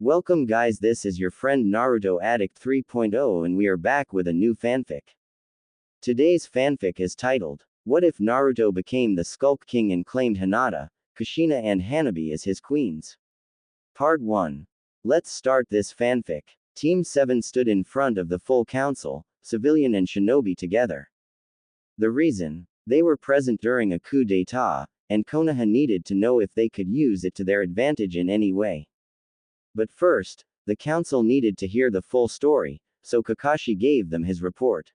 Welcome guys, this is your friend Naruto Addict 3.0 and we are back with a new fanfic. Today's fanfic is titled, What if Naruto became the Skulk King and claimed Hinata, Kushina and Hanabi as his queens? Part 1. Let's start this fanfic. Team 7 stood in front of the full council, civilian and shinobi together. The reason? They were present during a coup d'etat, and Konoha needed to know if they could use it to their advantage in any way. But first, the council needed to hear the full story, so Kakashi gave them his report.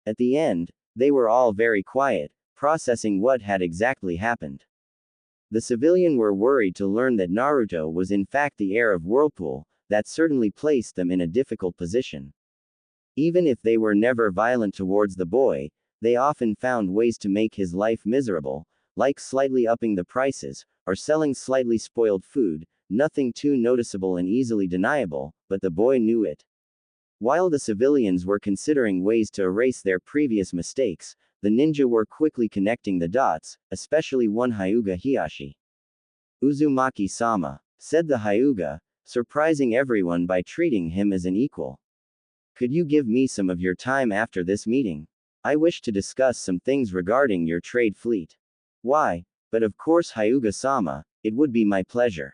At the end, they were all very quiet, processing what had exactly happened. The civilian were worried to learn that Naruto was in fact the heir of Whirlpool. That certainly placed them in a difficult position. Even if they were never violent towards the boy, they often found ways to make his life miserable, like slightly upping the prices, or selling slightly spoiled food. Nothing too noticeable and easily deniable, but the boy knew it. While the civilians were considering ways to erase their previous mistakes, the ninja were quickly connecting the dots, especially one Hyuga Hiyashi. Uzumaki-sama, said the Hyuga, surprising everyone by treating him as an equal. Could you give me some of your time after this meeting? I wish to discuss some things regarding your trade fleet. Why, but of course Hyuga-sama, it would be my pleasure.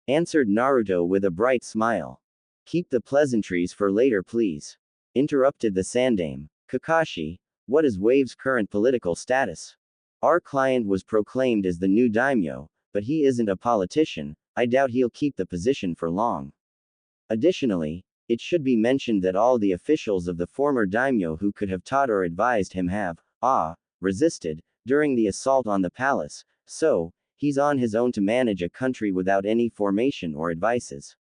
Answered Naruto with a bright smile. Keep the pleasantries for later please. Interrupted the Sandame. Kakashi, what is Wave's current political status? Our client was proclaimed as the new daimyo, but he isn't a politician. I doubt he'll keep the position for long. Additionally, it should be mentioned that all the officials of the former daimyo who could have taught or advised him have, resisted, during the assault on the palace, so, he's on his own to manage a country without any formation or advices.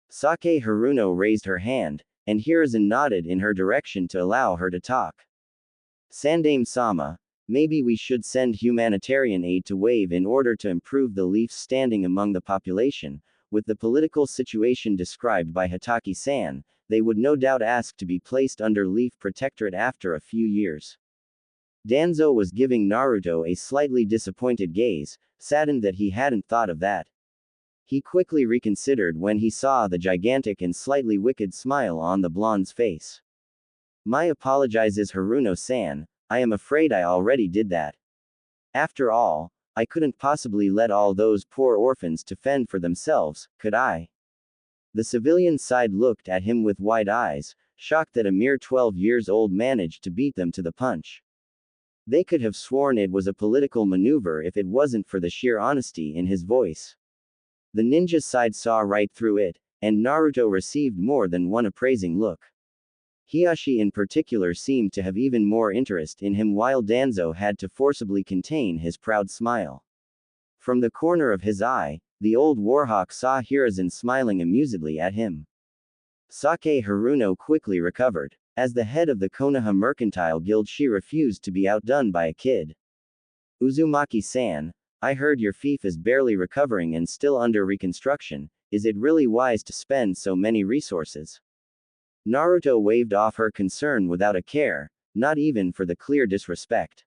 Sake Haruno raised her hand, and Hiruzen nodded in her direction to allow her to talk. Sandame-sama, maybe we should send humanitarian aid to Wave in order to improve the Leaf's standing among the population. With the political situation described by Hataki-san, they would no doubt ask to be placed under Leaf Protectorate after a few years. Danzo was giving Naruto a slightly disappointed gaze, saddened that he hadn't thought of that. He quickly reconsidered when he saw the gigantic and slightly wicked smile on the blonde's face. My apologizes Haruno-san, I am afraid I already did that. After all, I couldn't possibly let all those poor orphans to fend for themselves, could I? The civilian side looked at him with wide eyes, shocked that a mere 12 years old managed to beat them to the punch. They could have sworn it was a political maneuver if it wasn't for the sheer honesty in his voice. The ninja side saw right through it, and Naruto received more than one appraising look. Hiyashi in particular seemed to have even more interest in him while Danzo had to forcibly contain his proud smile. From the corner of his eye, the old warhawk saw Hiruzen smiling amusedly at him. Sake Haruno quickly recovered. As the head of the Konoha Mercantile Guild, she refused to be outdone by a kid. Uzumaki-san, I heard your fief is barely recovering and still under reconstruction. Is it really wise to spend so many resources? Naruto waved off her concern without a care, not even for the clear disrespect.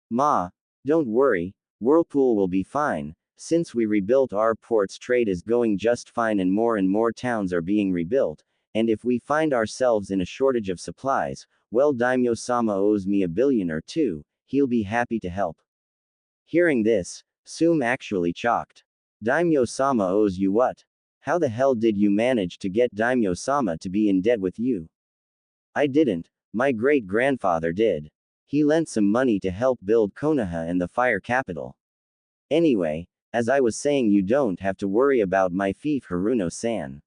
Ma, don't worry, Whirlpool will be fine. Since we rebuilt our ports, trade is going just fine and more towns are being rebuilt. And if we find ourselves in a shortage of supplies, well, Daimyo-sama owes me $1 billion or $2 billion, he'll be happy to help. Hearing this, Sum actually shocked. Daimyo-sama owes you what? How the hell did you manage to get Daimyo-sama to be in debt with you? I didn't, my great-grandfather did. He lent some money to help build Konoha and the fire capital. Anyway, as I was saying, you don't have to worry about my fief Haruno-san.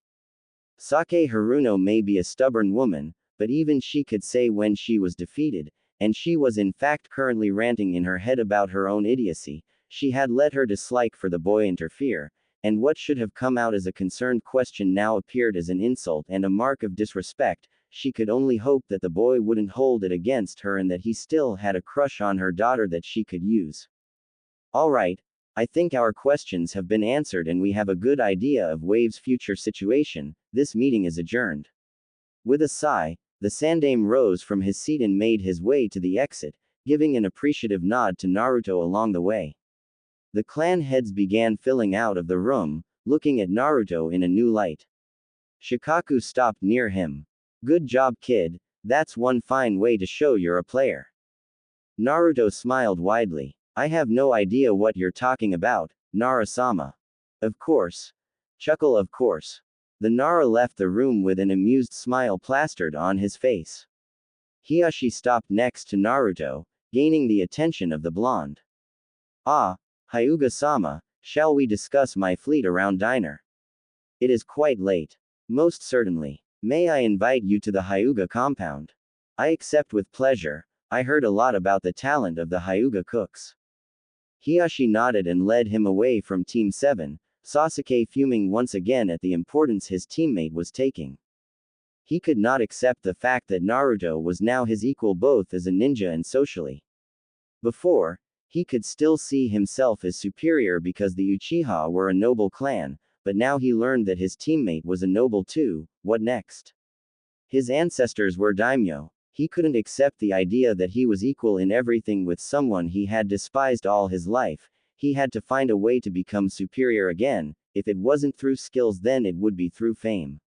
Sake Haruno may be a stubborn woman, but even she could say when she was defeated, and she was in fact currently ranting in her head about her own idiocy. She had let her dislike for the boy interfere, and what should have come out as a concerned question now appeared as an insult and a mark of disrespect. She could only hope that the boy wouldn't hold it against her and that he still had a crush on her daughter that she could use. Alright, I think our questions have been answered and we have a good idea of Wave's future situation. This meeting is adjourned. With a sigh, the Sandame rose from his seat and made his way to the exit, giving an appreciative nod to Naruto along the way. The clan heads began filling out of the room, looking at Naruto in a new light. Shikaku stopped near him. Good job, kid, that's one fine way to show you're a player. Naruto smiled widely. I have no idea what you're talking about, Nara-sama. Of course. Chuckle, of course. The Nara left the room with an amused smile plastered on his face. Hiyashi stopped next to Naruto, gaining the attention of the blonde. Ah, Hyuga-sama, shall we discuss my fleet around diner? It is quite late. Most certainly. May I invite you to the Hyuga compound? I accept with pleasure. I heard a lot about the talent of the Hyuga cooks. Hiyashi nodded and led him away from Team 7, Sasuke fuming once again at the importance his teammate was taking. He could not accept the fact that Naruto was now his equal both as a ninja and socially. Before, he could still see himself as superior because the Uchiha were a noble clan, but now he learned that his teammate was a noble too. What next? His ancestors were daimyo. He couldn't accept the idea that he was equal in everything with someone he had despised all his life. He had to find a way to become superior again. If it wasn't through skills, then it would be through fame.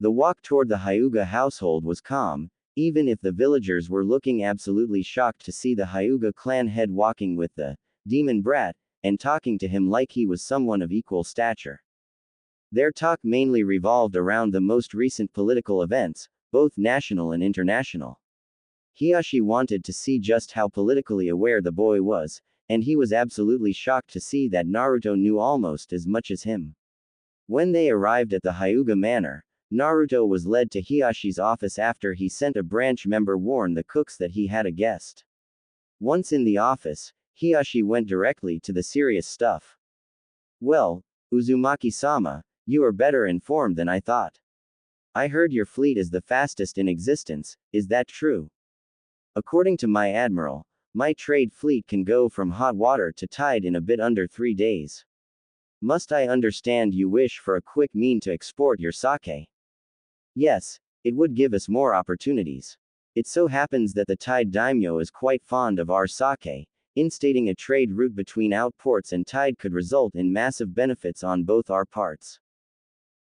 The walk toward the Hyuga household was calm, even if the villagers were looking absolutely shocked to see the Hyuga clan head walking with the demon brat, and talking to him like he was someone of equal stature. Their talk mainly revolved around the most recent political events, both national and international. Hiyashi wanted to see just how politically aware the boy was, and he was absolutely shocked to see that Naruto knew almost as much as him. When they arrived at the Hyuga manor, Naruto was led to Hiyashi's office after he sent a branch member warn the cooks that he had a guest. Once in the office, Hiyashi went directly to the serious stuff. Well, Uzumaki-sama, you are better informed than I thought. I heard your fleet is the fastest in existence, is that true? According to my admiral, my trade fleet can go from hot water to tide in a bit under 3 days. Must I understand you wish for a quick mean to export your sake? Yes, it would give us more opportunities. It so happens that the Tide Daimyo is quite fond of our sake. Instating a trade route between outports and Tide could result in massive benefits on both our parts.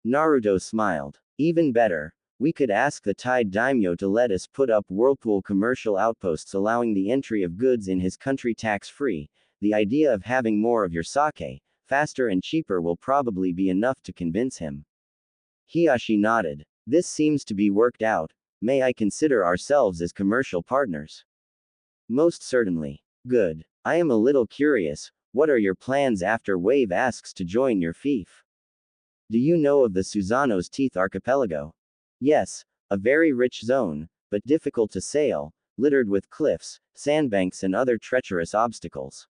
Naruto smiled. Even better, we could ask the Tide Daimyo to let us put up whirlpool commercial outposts allowing the entry of goods in his country tax-free. The idea of having more of your sake, faster and cheaper, will probably be enough to convince him. Hiyashi nodded. This seems to be worked out. May I consider ourselves as commercial partners? Most certainly. Good. I am a little curious, what are your plans after Wave asks to join your fief? Do you know of the Susanoo's Teeth archipelago? Yes, a very rich zone, but difficult to sail, littered with cliffs, sandbanks and other treacherous obstacles.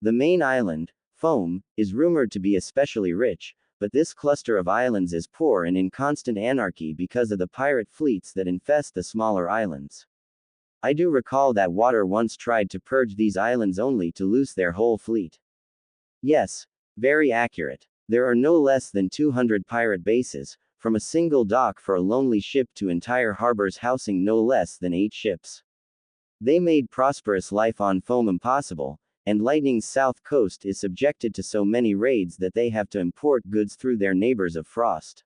The main island, Foam, is rumored to be especially rich, but this cluster of islands is poor and in constant anarchy because of the pirate fleets that infest the smaller islands. I do recall that Water once tried to purge these islands only to lose their whole fleet. Yes, very accurate. There are no less than 200 pirate bases, from a single dock for a lonely ship to entire harbors housing no less than 8 ships. They made prosperous life on Foam impossible, and Lightning's south coast is subjected to so many raids that they have to import goods through their neighbors of Frost.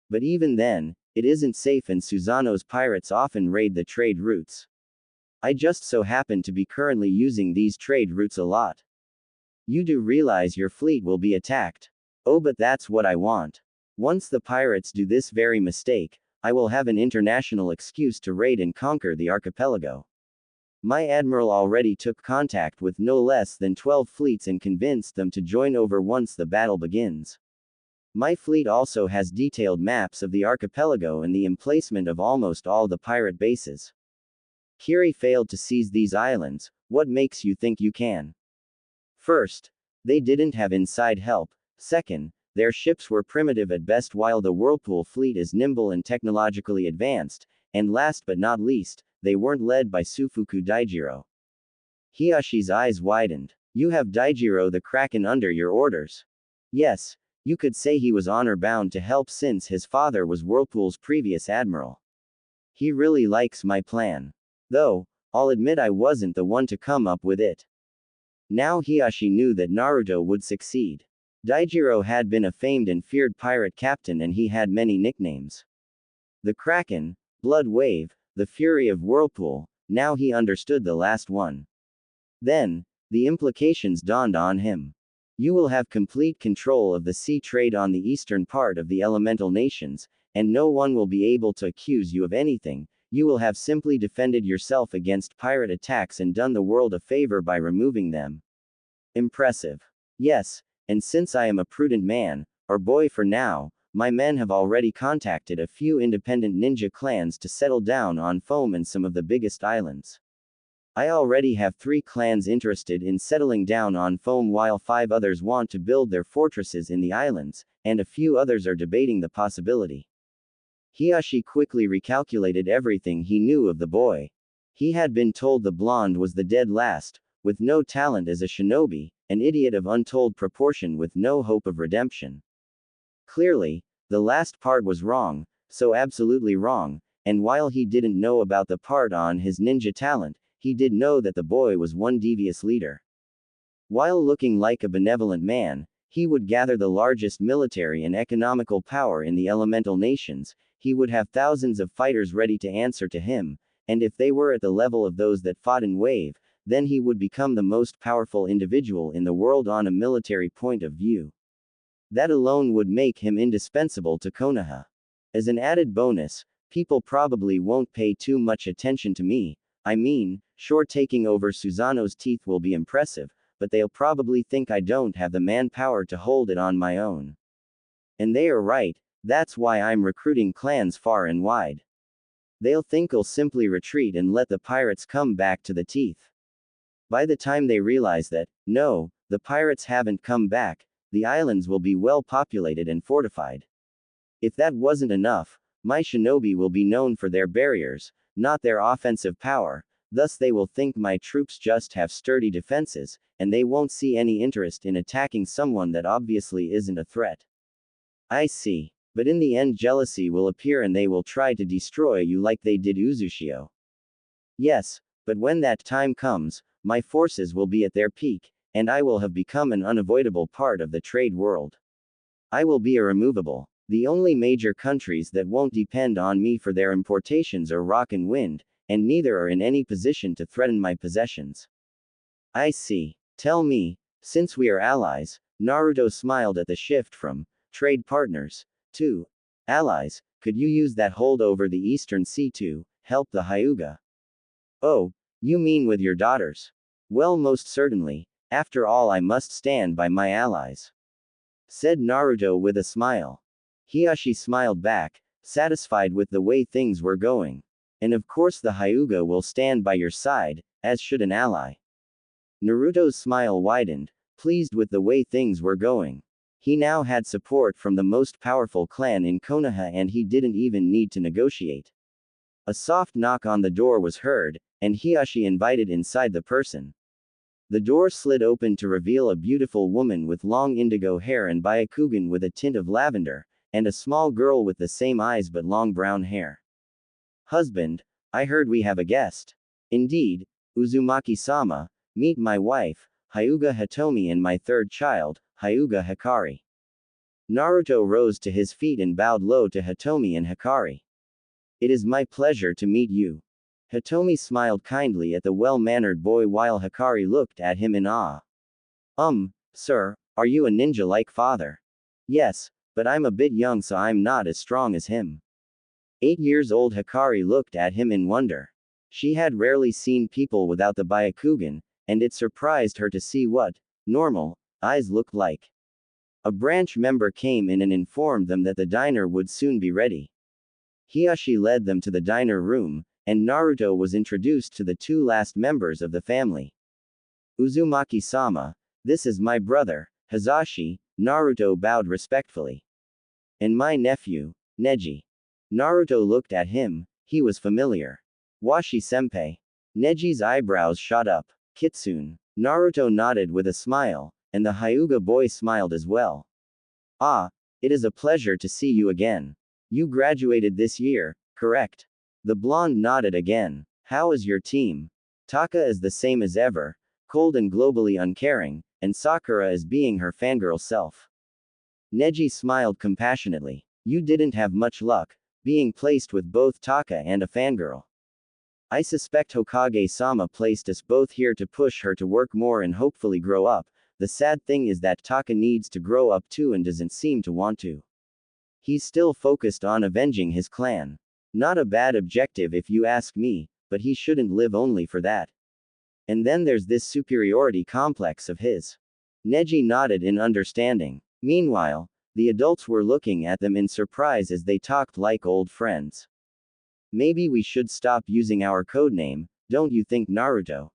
But even then, it isn't safe and Susanoo's pirates often raid the trade routes. I just so happen to be currently using these trade routes a lot. You do realize your fleet will be attacked. Oh, but that's what I want. Once the pirates do this very mistake, I will have an international excuse to raid and conquer the archipelago. My admiral already took contact with no less than 12 fleets and convinced them to join over once the battle begins. My fleet also has detailed maps of the archipelago and the emplacement of almost all the pirate bases. Kiri failed to seize these islands. What makes you think you can? First, they didn't have inside help. Second, their ships were primitive at best while the Whirlpool fleet is nimble and technologically advanced, and last but not least, they weren't led by Sufuku Daijiro. Hiyashi's eyes widened. You have Daijiro the Kraken under your orders. Yes, you could say he was honor-bound to help since his father was Whirlpool's previous admiral. He really likes my plan. Though, I'll admit I wasn't the one to come up with it. Now Hiyashi knew that Naruto would succeed. Daijiro had been a famed and feared pirate captain, and he had many nicknames. The Kraken, Blood Wave, the Fury of Whirlpool. Now he understood the last one. Then, the implications dawned on him. You will have complete control of the sea trade on the eastern part of the elemental nations, and no one will be able to accuse you of anything. You will have simply defended yourself against pirate attacks and done the world a favor by removing them. Impressive. Yes, and since I am a prudent man, or boy for now, my men have already contacted a few independent ninja clans to settle down on Foam and some of the biggest islands. I already have 3 clans interested in settling down on Foam, while 5 others want to build their fortresses in the islands, and a few others are debating the possibility. Hiyashi quickly recalculated everything he knew of the boy. He had been told the blonde was the dead last, with no talent as a shinobi, an idiot of untold proportion with no hope of redemption. Clearly, the last part was wrong, so absolutely wrong, and while he didn't know about the part on his ninja talent, he did know that the boy was one devious leader. While looking like a benevolent man, he would gather the largest military and economical power in the elemental nations. He would have thousands of fighters ready to answer to him, and if they were at the level of those that fought in Wave, then he would become the most powerful individual in the world on a military point of view. That alone would make him indispensable to Konoha. As an added bonus, people probably won't pay too much attention to me. I mean, sure, taking over Susanoo's teeth will be impressive, but they'll probably think I don't have the manpower to hold it on my own. And they are right, that's why I'm recruiting clans far and wide. They'll think I'll simply retreat and let the pirates come back to the teeth. By the time they realize that, no, the pirates haven't come back, the islands will be well populated and fortified. If that wasn't enough, my shinobi will be known for their barriers, not their offensive power, thus they will think my troops just have sturdy defenses, and they won't see any interest in attacking someone that obviously isn't a threat. I see. But in the end jealousy will appear and they will try to destroy you like they did Uzushio. Yes, but when that time comes, my forces will be at their peak, and I will have become an unavoidable part of the trade world. I will be irremovable. The only major countries that won't depend on me for their importations are Rock and Wind, and neither are in any position to threaten my possessions. I see. Tell me, since we are allies, Naruto smiled at the shift from trade partners to allies, could you use that hold over the Eastern Sea to help the Hyuga? Oh, you mean with your daughters? Well, most certainly. After all, I must stand by my allies, said Naruto with a smile. Hiyashi smiled back, satisfied with the way things were going. And of course the Hyuga will stand by your side, as should an ally. Naruto's smile widened, pleased with the way things were going. He now had support from the most powerful clan in Konoha and he didn't even need to negotiate. A soft knock on the door was heard, and Hiyashi invited inside the person. The door slid open to reveal a beautiful woman with long indigo hair and Byakugan with a tint of lavender, and a small girl with the same eyes but long brown hair. Husband, I heard we have a guest. Indeed, Uzumaki-sama, meet my wife, Hyuga Hitomi, and my third child, Hyuga Hikari. Naruto rose to his feet and bowed low to Hitomi and Hikari. It is my pleasure to meet you. Hitomi smiled kindly at the well-mannered boy while Hikari looked at him in awe. Sir, are you a ninja like father? Yes, but I'm a bit young so I'm not as strong as him. 8 years old Hikari looked at him in wonder. She had rarely seen people without the Byakugan, and it surprised her to see what normal eyes looked like. A branch member came in and informed them that the diner would soon be ready. Hiyashi led them to the diner room, and Naruto was introduced to the 2 last members of the family. Uzumaki-sama, this is my brother, Hazashi, Naruto bowed respectfully. And my nephew, Neji. Naruto looked at him, he was familiar. Washi-senpai. Neji's eyebrows shot up. Kitsune. Naruto nodded with a smile, and the Hyuga boy smiled as well. Ah, it is a pleasure to see you again. You graduated this year, correct? The blonde nodded again. How is your team? Taka is the same as ever, cold and globally uncaring, and Sakura is being her fangirl self. Neji smiled compassionately. You didn't have much luck, being placed with both Taka and a fangirl. I suspect Hokage-sama placed us both here to push her to work more and hopefully grow up. The sad thing is that Taka needs to grow up too and doesn't seem to want to. He's still focused on avenging his clan. Not a bad objective if you ask me, but he shouldn't live only for that. And then there's this superiority complex of his. Neji nodded in understanding. Meanwhile, the adults were looking at them in surprise as they talked like old friends. Maybe we should stop using our codename, don't you think, Naruto?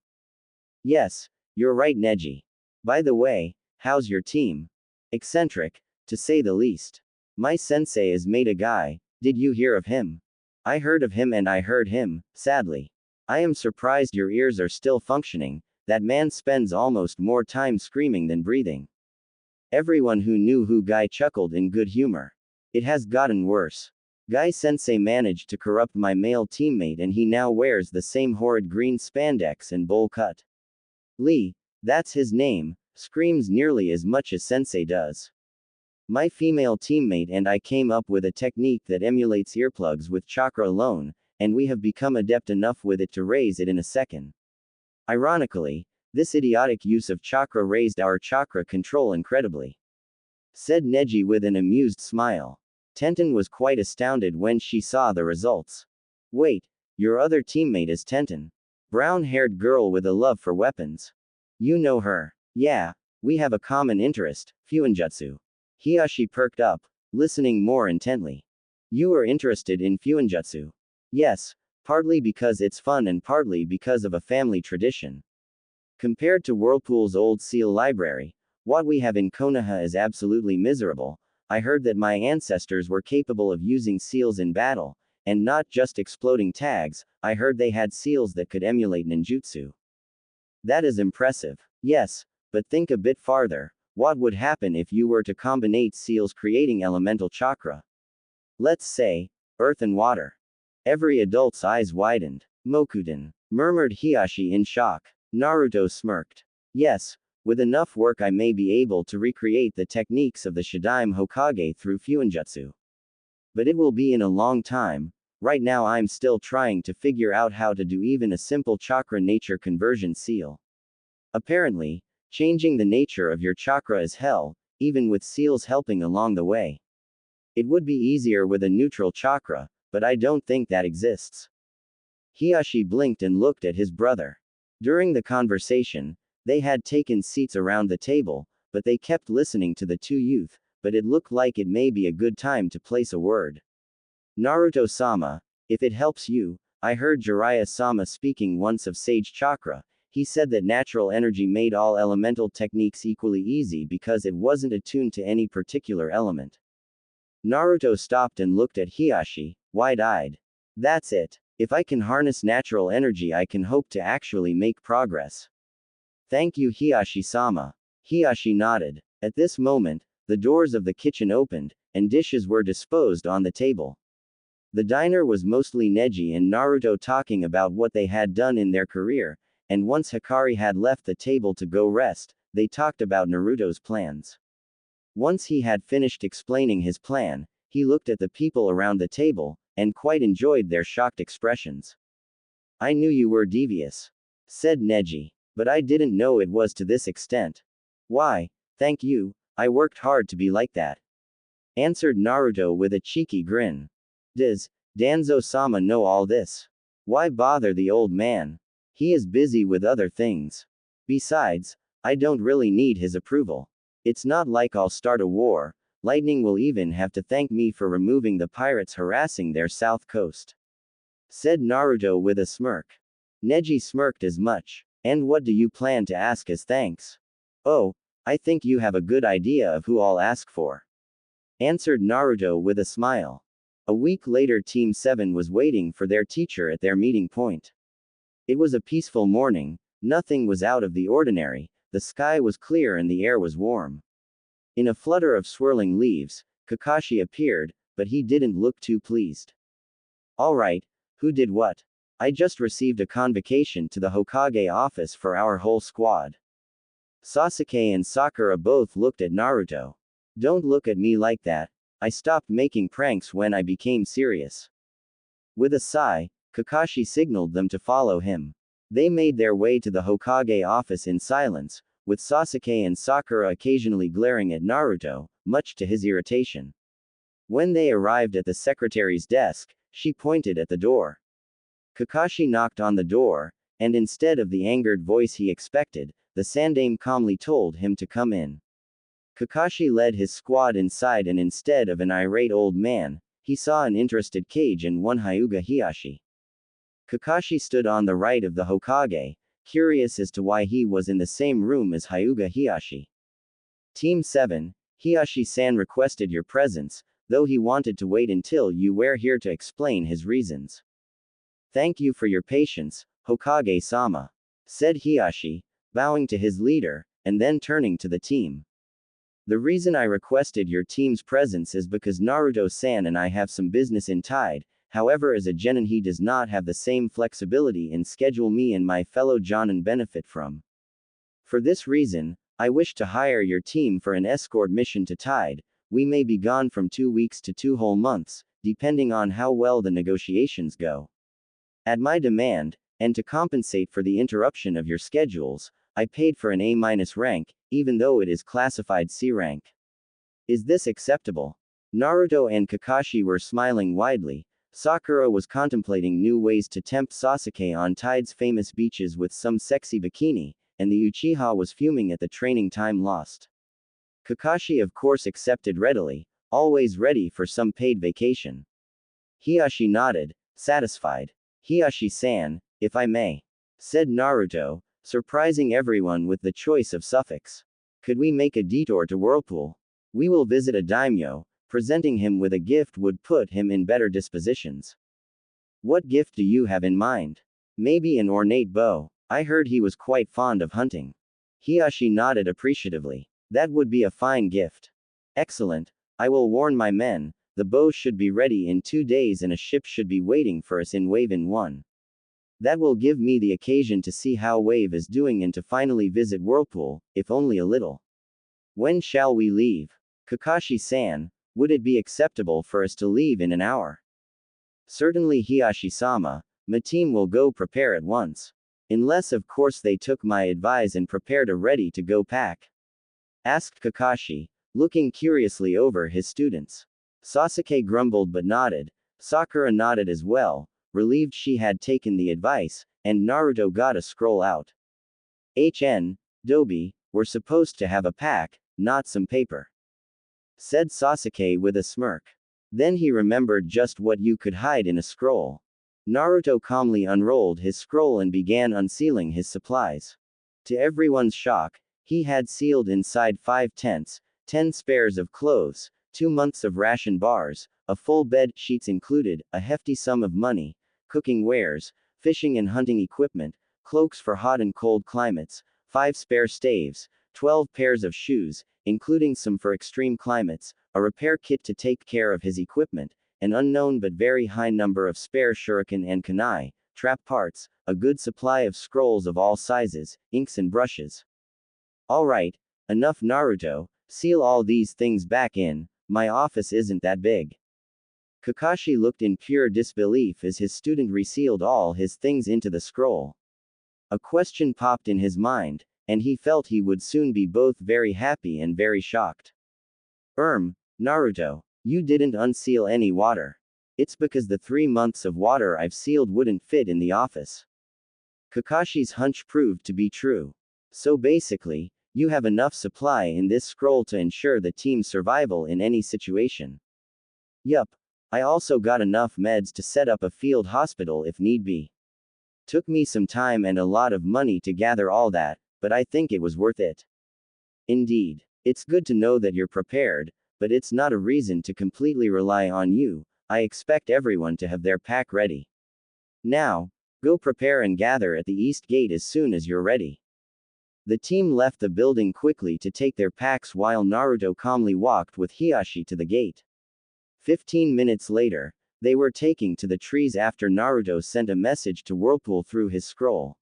Yes, you're right, Neji. By the way, how's your team? Eccentric, to say the least. My sensei is Maida guy, did you hear of him? I heard of him and I heard him, sadly. I am surprised your ears are still functioning, that man spends almost more time screaming than breathing. Everyone who knew who Guy chuckled in good humor. It has gotten worse. Guy-sensei managed to corrupt my male teammate and he now wears the same horrid green spandex and bowl cut. Lee, that's his name, screams nearly as much as sensei does. My female teammate and I came up with a technique that emulates earplugs with chakra alone, and we have become adept enough with it to raise it in a second. Ironically, this idiotic use of chakra raised our chakra control incredibly. Said Neji with an amused smile. Tenten was quite astounded when she saw the results. Wait, your other teammate is Tenten. Brown-haired girl with a love for weapons. You know her. Yeah, we have a common interest, Fuinjutsu. Hiashi perked up, listening more intently. You are interested in Fuinjutsu? Yes, partly because it's fun and partly because of a family tradition. Compared to Whirlpool's old seal library, what we have in Konoha is absolutely miserable. I heard that my ancestors were capable of using seals in battle, and not just exploding tags. I heard they had seals that could emulate ninjutsu. That is impressive. Yes, but think a bit farther. What would happen if you were to combine seals creating elemental chakra? Let's say, earth and water. Every adult's eyes widened. Mokuden, murmured Hiashi in shock. Naruto smirked. Yes, with enough work I may be able to recreate the techniques of the Shadaime Hokage through Fuinjutsu. But it will be in a long time. Right now I'm still trying to figure out how to do even a simple chakra nature conversion seal. Apparently, changing the nature of your chakra is hell, even with seals helping along the way. It would be easier with a neutral chakra, but I don't think that exists. Hiashi blinked and looked at his brother. During the conversation, they had taken seats around the table, but they kept listening to the two youth, but it looked like it may be a good time to place a word. Naruto-sama, if it helps you, I heard Jiraiya-sama speaking once of Sage Chakra. He said that natural energy made all elemental techniques equally easy because it wasn't attuned to any particular element. Naruto stopped and looked at Hiashi, wide-eyed. That's it. If I can harness natural energy I can hope to actually make progress. Thank you Hiashi-sama. Hiashi nodded. At this moment, the doors of the kitchen opened, and dishes were disposed on the table. The diner was mostly Neji and Naruto talking about what they had done in their career, and once Hikari had left the table to go rest, they talked about Naruto's plans. Once he had finished explaining his plan, he looked at the people around the table, and quite enjoyed their shocked expressions. I knew you were devious, said Neji, but I didn't know it was to this extent. Why, thank you, I worked hard to be like that, answered Naruto with a cheeky grin. Does Danzo-sama know all this? Why bother the old man? He is busy with other things. Besides, I don't really need his approval. It's not like I'll start a war. Lightning will even have to thank me for removing the pirates harassing their south coast, said Naruto with a smirk. Neji smirked as much. And what do you plan to ask as thanks? Oh, I think you have a good idea of who I'll ask for, answered Naruto with a smile. A week later Team 7 was waiting for their teacher at their meeting point. It was a peaceful morning, nothing was out of the ordinary, the sky was clear and the air was warm. In a flutter of swirling leaves, Kakashi appeared, but he didn't look too pleased. Alright, who did what? I just received a convocation to the Hokage office for our whole squad. Sasuke and Sakura both looked at Naruto. Don't look at me like that. I stopped making pranks when I became serious. With a sigh, Kakashi signaled them to follow him. They made their way to the Hokage office in silence, with Sasuke and Sakura occasionally glaring at Naruto, much to his irritation. When they arrived at the secretary's desk, she pointed at the door. Kakashi knocked on the door, and instead of the angered voice he expected, the Sandaime calmly told him to come in. Kakashi led his squad inside, and instead of an irate old man, he saw an interested Kage and one Hyuga Hiashi. Kakashi stood on the right of the Hokage, curious as to why he was in the same room as Hyuga Hiashi. Team 7, Hiashi-san requested your presence, though he wanted to wait until you were here to explain his reasons. Thank you for your patience, Hokage-sama, said Hiashi, bowing to his leader, and then turning to the team. The reason I requested your team's presence is because Naruto-san and I have some business in Tide. However, as a genin he does not have the same flexibility in schedule me and my fellow jonin benefit from. For this reason, I wish to hire your team for an escort mission to Tide. We may be gone from 2 weeks to 2 whole months, depending on how well the negotiations go. At my demand, and to compensate for the interruption of your schedules, I paid for an A- rank, even though it is classified C rank. Is this acceptable? Naruto and Kakashi were smiling widely. Sakura was contemplating new ways to tempt Sasuke on Tide's famous beaches with some sexy bikini, and the Uchiha was fuming at the training time lost. Kakashi of course accepted readily, always ready for some paid vacation. Hiashi nodded, satisfied. Hiashi-san, if I may, said Naruto, surprising everyone with the choice of suffix. Could we make a detour to Whirlpool? We will visit a daimyo. Presenting him with a gift would put him in better dispositions. What gift do you have in mind? Maybe an ornate bow. I heard he was quite fond of hunting. Hiashi nodded appreciatively. That would be a fine gift. Excellent. I will warn my men. The bow should be ready in 2 days and a ship should be waiting for us in Wave in 1. That will give me the occasion to see how Wave is doing and to finally visit Whirlpool, if only a little. When shall we leave? Kakashi-san, would it be acceptable for us to leave in an hour? Certainly Hiashi-sama, my team will go prepare at once. Unless of course they took my advice and prepared a ready-to-go pack. Asked Kakashi, looking curiously over his students. Sasuke grumbled but nodded. Sakura nodded as well, relieved she had taken the advice, and Naruto got a scroll out. Dobi, we're supposed to have a pack, not some paper, said Sasuke with a smirk. Then he remembered just what you could hide in a scroll. Naruto calmly unrolled his scroll and began unsealing his supplies. To everyone's shock, he had sealed inside 5 tents, 10 spares of clothes, 2 months of ration bars, a full bed, sheets included, a hefty sum of money, cooking wares, fishing and hunting equipment, cloaks for hot and cold climates, 5 spare staves, 12 pairs of shoes, including some for extreme climates, a repair kit to take care of his equipment, an unknown but very high number of spare shuriken and kunai, trap parts, a good supply of scrolls of all sizes, inks and brushes. Alright, enough Naruto, seal all these things back in, my office isn't that big. Kakashi looked in pure disbelief as his student resealed all his things into the scroll. A question popped in his mind, and he felt he would soon be both very happy and very shocked. Naruto, you didn't unseal any water. It's because the 3 months of water I've sealed wouldn't fit in the office. Kakashi's hunch proved to be true. So basically, you have enough supply in this scroll to ensure the team's survival in any situation. Yup. I also got enough meds to set up a field hospital if need be. Took me some time and a lot of money to gather all that, but I think it was worth it. Indeed. It's good to know that you're prepared, but it's not a reason to completely rely on you. I expect everyone to have their pack ready. Now, go prepare and gather at the east gate as soon as you're ready. The team left the building quickly to take their packs while Naruto calmly walked with Hiashi to the gate. 15 minutes later, they were taking to the trees after Naruto sent a message to Whirlpool through his scroll.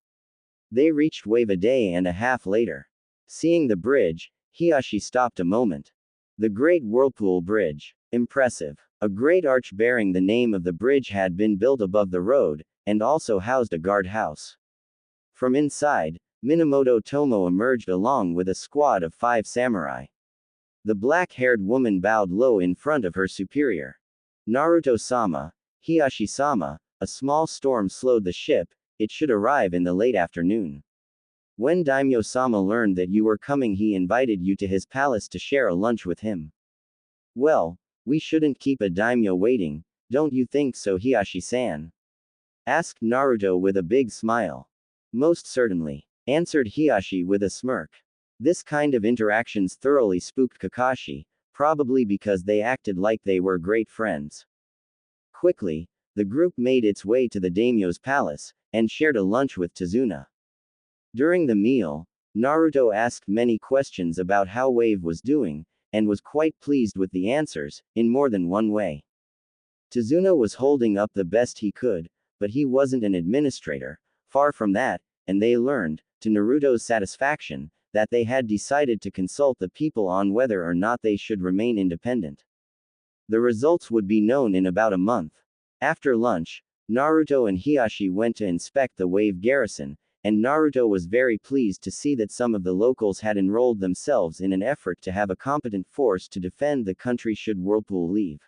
They reached Wave a day and a half later. Seeing the bridge, Hiashi stopped a moment. The Great Whirlpool Bridge. Impressive. A great arch bearing the name of the bridge had been built above the road, and also housed a guardhouse. From inside, Minamoto Tomo emerged along with a squad of 5 samurai. The black-haired woman bowed low in front of her superior. Naruto-sama, Hiyashi-sama, a small storm slowed the ship, it should arrive in the late afternoon. When Daimyo-sama learned that you were coming, he invited you to his palace to share a lunch with him. Well, we shouldn't keep a daimyo waiting, don't you think so, Hiyashi-san? Asked Naruto with a big smile. Most certainly, answered Hiyashi with a smirk. This kind of interactions thoroughly spooked Kakashi, probably because they acted like they were great friends. Quickly, the group made its way to the daimyo's palace, and shared a lunch with Tazuna. During the meal, Naruto asked many questions about how Wave was doing, and was quite pleased with the answers, in more than one way. Tazuna was holding up the best he could, but he wasn't an administrator, far from that, and they learned, to Naruto's satisfaction, that they had decided to consult the people on whether or not they should remain independent. The results would be known in about a month. After lunch, Naruto and Hiyashi went to inspect the Wave garrison, and Naruto was very pleased to see that some of the locals had enrolled themselves in an effort to have a competent force to defend the country should Whirlpool leave.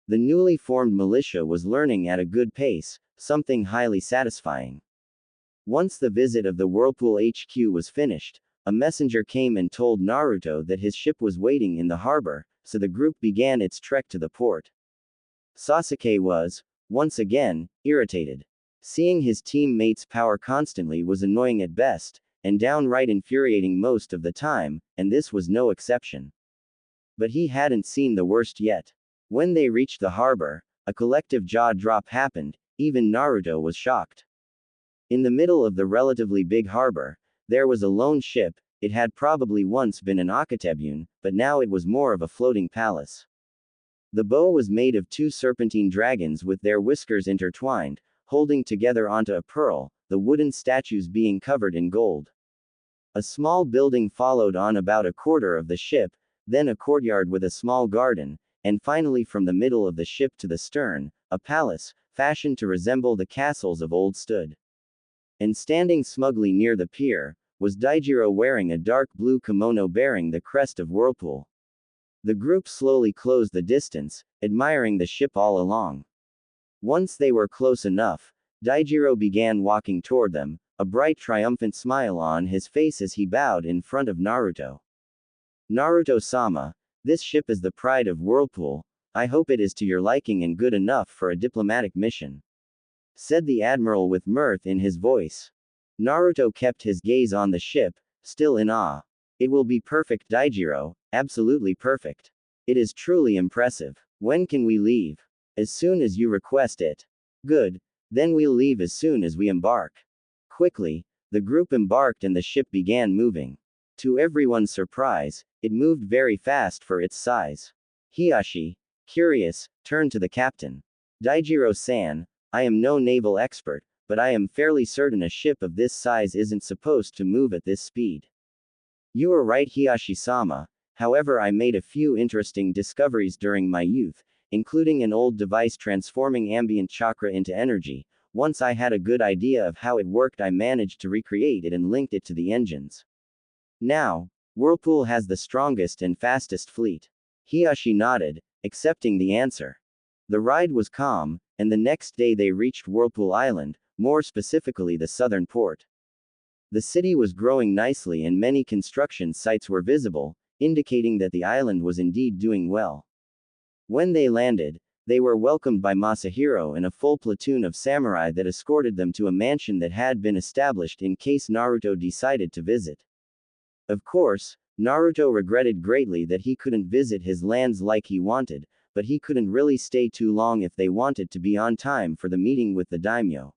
The newly formed militia was learning at a good pace, something highly satisfying. Once the visit of the Whirlpool HQ was finished, a messenger came and told Naruto that his ship was waiting in the harbor, so the group began its trek to the port. Sasuke was, once again, irritated. Seeing his teammates' power constantly was annoying at best, and downright infuriating most of the time, and this was no exception. But he hadn't seen the worst yet. When they reached the harbor, a collective jaw drop happened, even Naruto was shocked. In the middle of the relatively big harbor, there was a lone ship. It had probably once been an Akatebune, but now it was more of a floating palace. The bow was made of 2 serpentine dragons with their whiskers intertwined, holding together onto a pearl, the wooden statues being covered in gold. A small building followed on about a quarter of the ship, then a courtyard with a small garden, and finally from the middle of the ship to the stern, a palace, fashioned to resemble the castles of old stood. And standing smugly near the pier, was Daijiro wearing a dark blue kimono bearing the crest of Whirlpool. The group slowly closed the distance, admiring the ship all along. Once they were close enough, Daijiro began walking toward them, a bright triumphant smile on his face as he bowed in front of Naruto. Naruto-sama, this ship is the pride of Whirlpool, I hope it is to your liking and good enough for a diplomatic mission, said the admiral with mirth in his voice. Naruto kept his gaze on the ship, still in awe. It will be perfect, Daijiro, absolutely perfect. It is truly impressive. When can we leave? As soon as you request it. Good. Then we'll leave as soon as we embark. Quickly, the group embarked and the ship began moving. To everyone's surprise, it moved very fast for its size. Hiyashi, curious, turned to the captain. Daijiro-san, I am no naval expert, but I am fairly certain a ship of this size isn't supposed to move at this speed. You are right, Hiyashi-sama, however I made a few interesting discoveries during my youth, including an old device transforming ambient chakra into energy. Once I had a good idea of how it worked, I managed to recreate it and linked it to the engines. Now, Whirlpool has the strongest and fastest fleet. Hiyashi nodded, accepting the answer. The ride was calm, and the next day they reached Whirlpool Island, more specifically the southern port. The city was growing nicely and many construction sites were visible, indicating that the island was indeed doing well. When they landed, they were welcomed by Masahiro and a full platoon of samurai that escorted them to a mansion that had been established in case Naruto decided to visit. Of course, Naruto regretted greatly that he couldn't visit his lands like he wanted, but he couldn't really stay too long if they wanted to be on time for the meeting with the daimyo.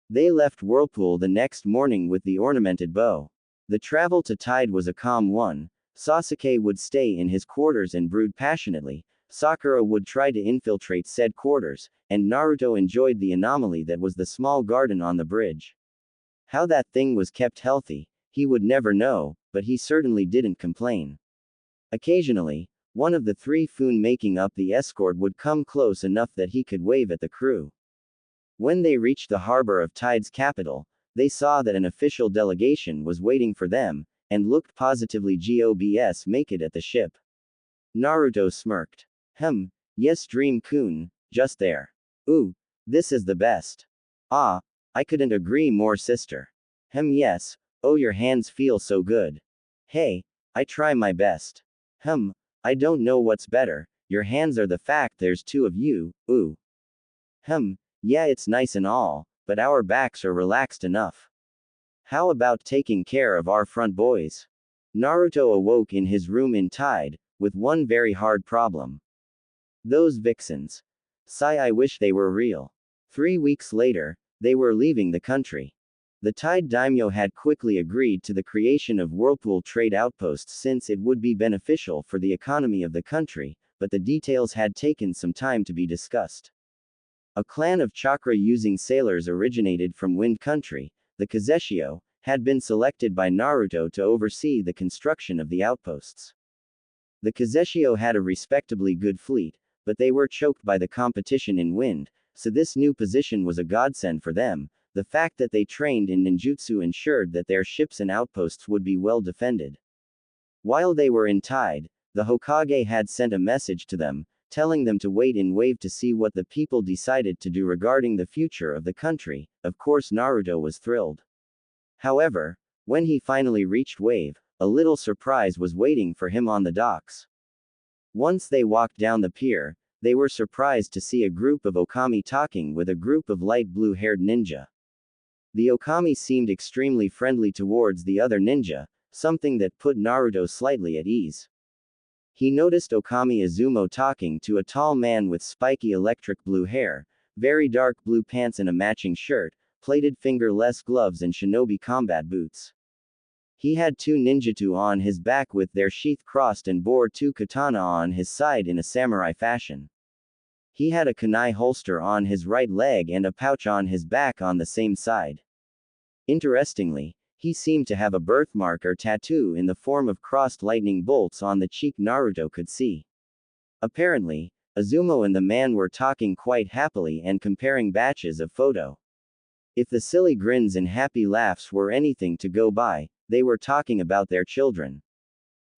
They left Whirlpool the next morning with the ornamented bow. The travel to Tide was a calm one. Sasuke would stay in his quarters and brood passionately, Sakura would try to infiltrate said quarters, and Naruto enjoyed the anomaly that was the small garden on the bridge. How that thing was kept healthy, he would never know, but he certainly didn't complain. Occasionally, One of the 3 Foon making up the escort would come close enough that he could wave at the crew. When they reached the harbor of Tide's capital, they saw that an official delegation was waiting for them, and looked positively gobs make it at the ship. Naruto smirked. Yes Dream-kun, just there. Ooh, this is the best. Ah, I couldn't agree more sister. Yes, oh your hands feel so good. Hey, I try my best. I don't know what's better, your hands are the fact there's 2 of you, ooh. Yeah it's nice and all, but our backs are relaxed enough. How about taking care of our front boys? Naruto awoke in his room in Tide, with one very hard problem. Those vixens. Sigh I wish they were real. 3 weeks later, they were leaving the country. The Tide daimyo had quickly agreed to the creation of whirlpool trade outposts since it would be beneficial for the economy of the country, but the details had taken some time to be discussed. A clan of chakra-using sailors originated from Wind Country, the Kazeshio, had been selected by Naruto to oversee the construction of the outposts. The Kazeshio had a respectably good fleet, but they were choked by the competition in wind, so this new position was a godsend for them. The fact that they trained in ninjutsu ensured that their ships and outposts would be well defended. While they were in Tide, the Hokage had sent a message to them, telling them to wait in Wave to see what the people decided to do regarding the future of the country. Of course Naruto was thrilled. However, when he finally reached Wave, a little surprise was waiting for him on the docks. Once they walked down the pier, they were surprised to see a group of Okami talking with a group of light blue-haired ninja. The Okami seemed extremely friendly towards the other ninja, something that put Naruto slightly at ease. He noticed Okami Izumo talking to a tall man with spiky electric blue hair, very dark blue pants and a matching shirt, plated fingerless gloves and shinobi combat boots. He had 2 ninjutsu on his back with their sheath crossed and bore 2 katana on his side in a samurai fashion. He had a kunai holster on his right leg and a pouch on his back on the same side. Interestingly, he seemed to have a birthmark or tattoo in the form of crossed lightning bolts on the cheek Naruto could see. Apparently, Izumo and the man were talking quite happily and comparing batches of photo. If the silly grins and happy laughs were anything to go by, they were talking about their children.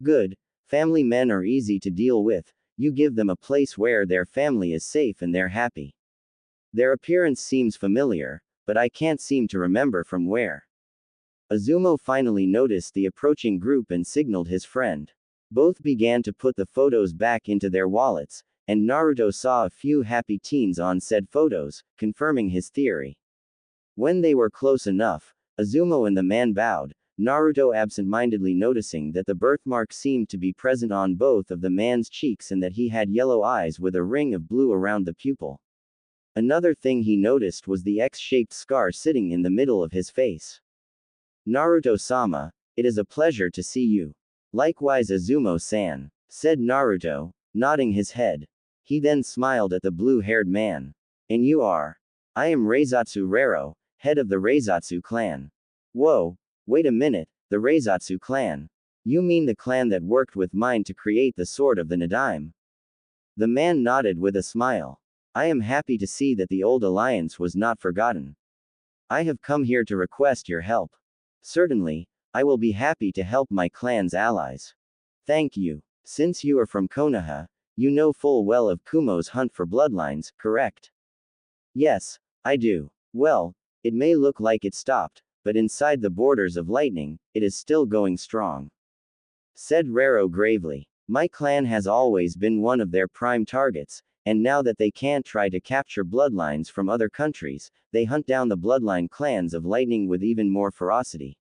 Good, family men are easy to deal with, you give them a place where their family is safe and they're happy. Their appearance seems familiar, but I can't seem to remember from where. Izumo finally noticed the approaching group and signaled his friend. Both began to put the photos back into their wallets, and Naruto saw a few happy teens on said photos, confirming his theory. When they were close enough, Izumo and the man bowed, Naruto absent-mindedly noticing that the birthmark seemed to be present on both of the man's cheeks and that he had yellow eyes with a ring of blue around the pupil. Another thing he noticed was the X-shaped scar sitting in the middle of his face. Naruto-sama, it is a pleasure to see you. Likewise Izumo-san, said Naruto, nodding his head. He then smiled at the blue-haired man. And you are? I am Reizatsu Rero, head of the Reizatsu clan. Whoa, wait a minute, the Reizatsu clan. You mean the clan that worked with mine to create the sword of the Nadaime? The man nodded with a smile. I am happy to see that the old alliance was not forgotten. I have come here to request your help. Certainly, I will be happy to help my clan's allies. Thank you. Since you are from Konoha, you know full well of Kumo's hunt for bloodlines, correct? Yes, I do. Well, it may look like it stopped, but inside the borders of lightning, it is still going strong. Said Rero gravely. My clan has always been one of their prime targets, and now that they can't try to capture bloodlines from other countries, they hunt down the bloodline clans of lightning with even more ferocity.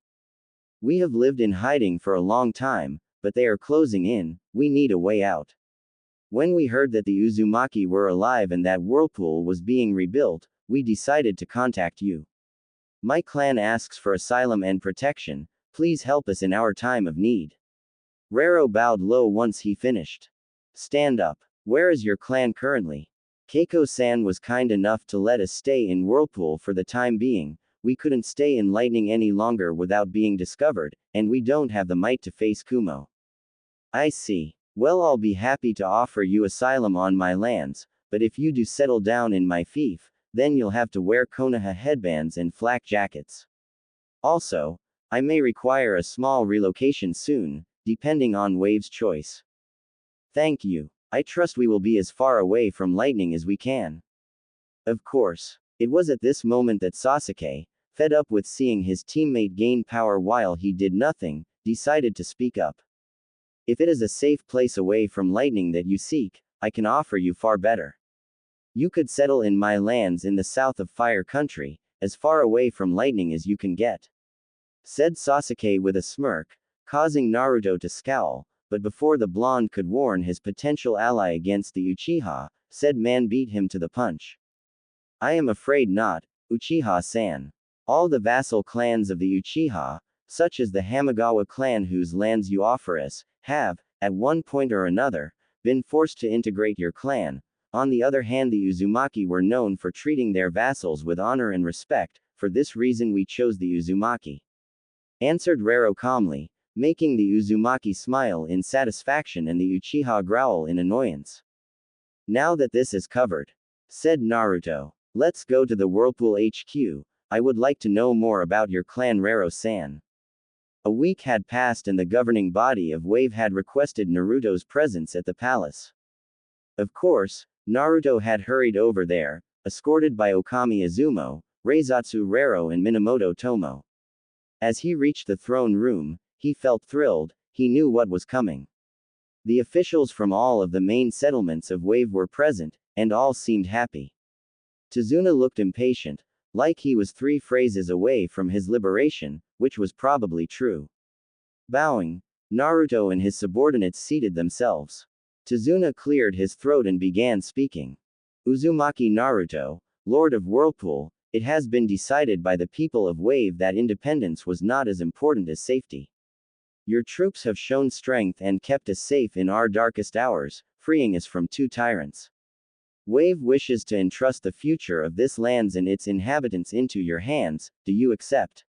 We have lived in hiding for a long time, but they are closing in, we need a way out. When we heard that the Uzumaki were alive and that whirlpool was being rebuilt, we decided to contact you. My clan asks for asylum and protection, please help us in our time of need. Rero bowed low once he finished. Stand up. Where is your clan currently? Keiko-san was kind enough to let us stay in Whirlpool for the time being. We couldn't stay in Lightning any longer without being discovered, and we don't have the might to face Kumo. I see. Well, I'll be happy to offer you asylum on my lands, but if you do settle down in my fief, then you'll have to wear Konoha headbands and flak jackets. Also, I may require a small relocation soon, depending on Wave's choice. Thank you. I trust we will be as far away from lightning as we can. Of course. It was at this moment that Sasuke, fed up with seeing his teammate gain power while he did nothing, decided to speak up. If it is a safe place away from lightning that you seek, I can offer you far better. You could settle in my lands in the south of Fire Country, as far away from lightning as you can get. Said Sasuke with a smirk, causing Naruto to scowl, but before the blonde could warn his potential ally against the Uchiha, said man beat him to the punch. I am afraid not, Uchiha-san. All the vassal clans of the Uchiha, such as the Hamagawa clan whose lands you offer us, have, at one point or another, been forced to integrate your clan. On the other hand, the Uzumaki were known for treating their vassals with honor and respect, for this reason we chose the Uzumaki. Answered Rero calmly, making the Uzumaki smile in satisfaction and the Uchiha growl in annoyance. Now that this is covered, said Naruto, let's go to the Whirlpool HQ, I would like to know more about your clan Rero-san. A week had passed and the governing body of Wave had requested Naruto's presence at the palace. Of course, Naruto had hurried over there, escorted by Okami Izumo, Reizatsu Rero and Minamoto Tomo. As he reached the throne room, he felt thrilled, he knew what was coming. The officials from all of the main settlements of Wave were present, and all seemed happy. Tazuna looked impatient, like he was 3 phrases away from his liberation, which was probably true. Bowing, Naruto and his subordinates seated themselves. Tazuna cleared his throat and began speaking. Uzumaki Naruto, Lord of Whirlpool, it has been decided by the people of Wave that independence was not as important as safety. Your troops have shown strength and kept us safe in our darkest hours, freeing us from 2 tyrants. Wave wishes to entrust the future of this lands and its inhabitants into your hands, do you accept?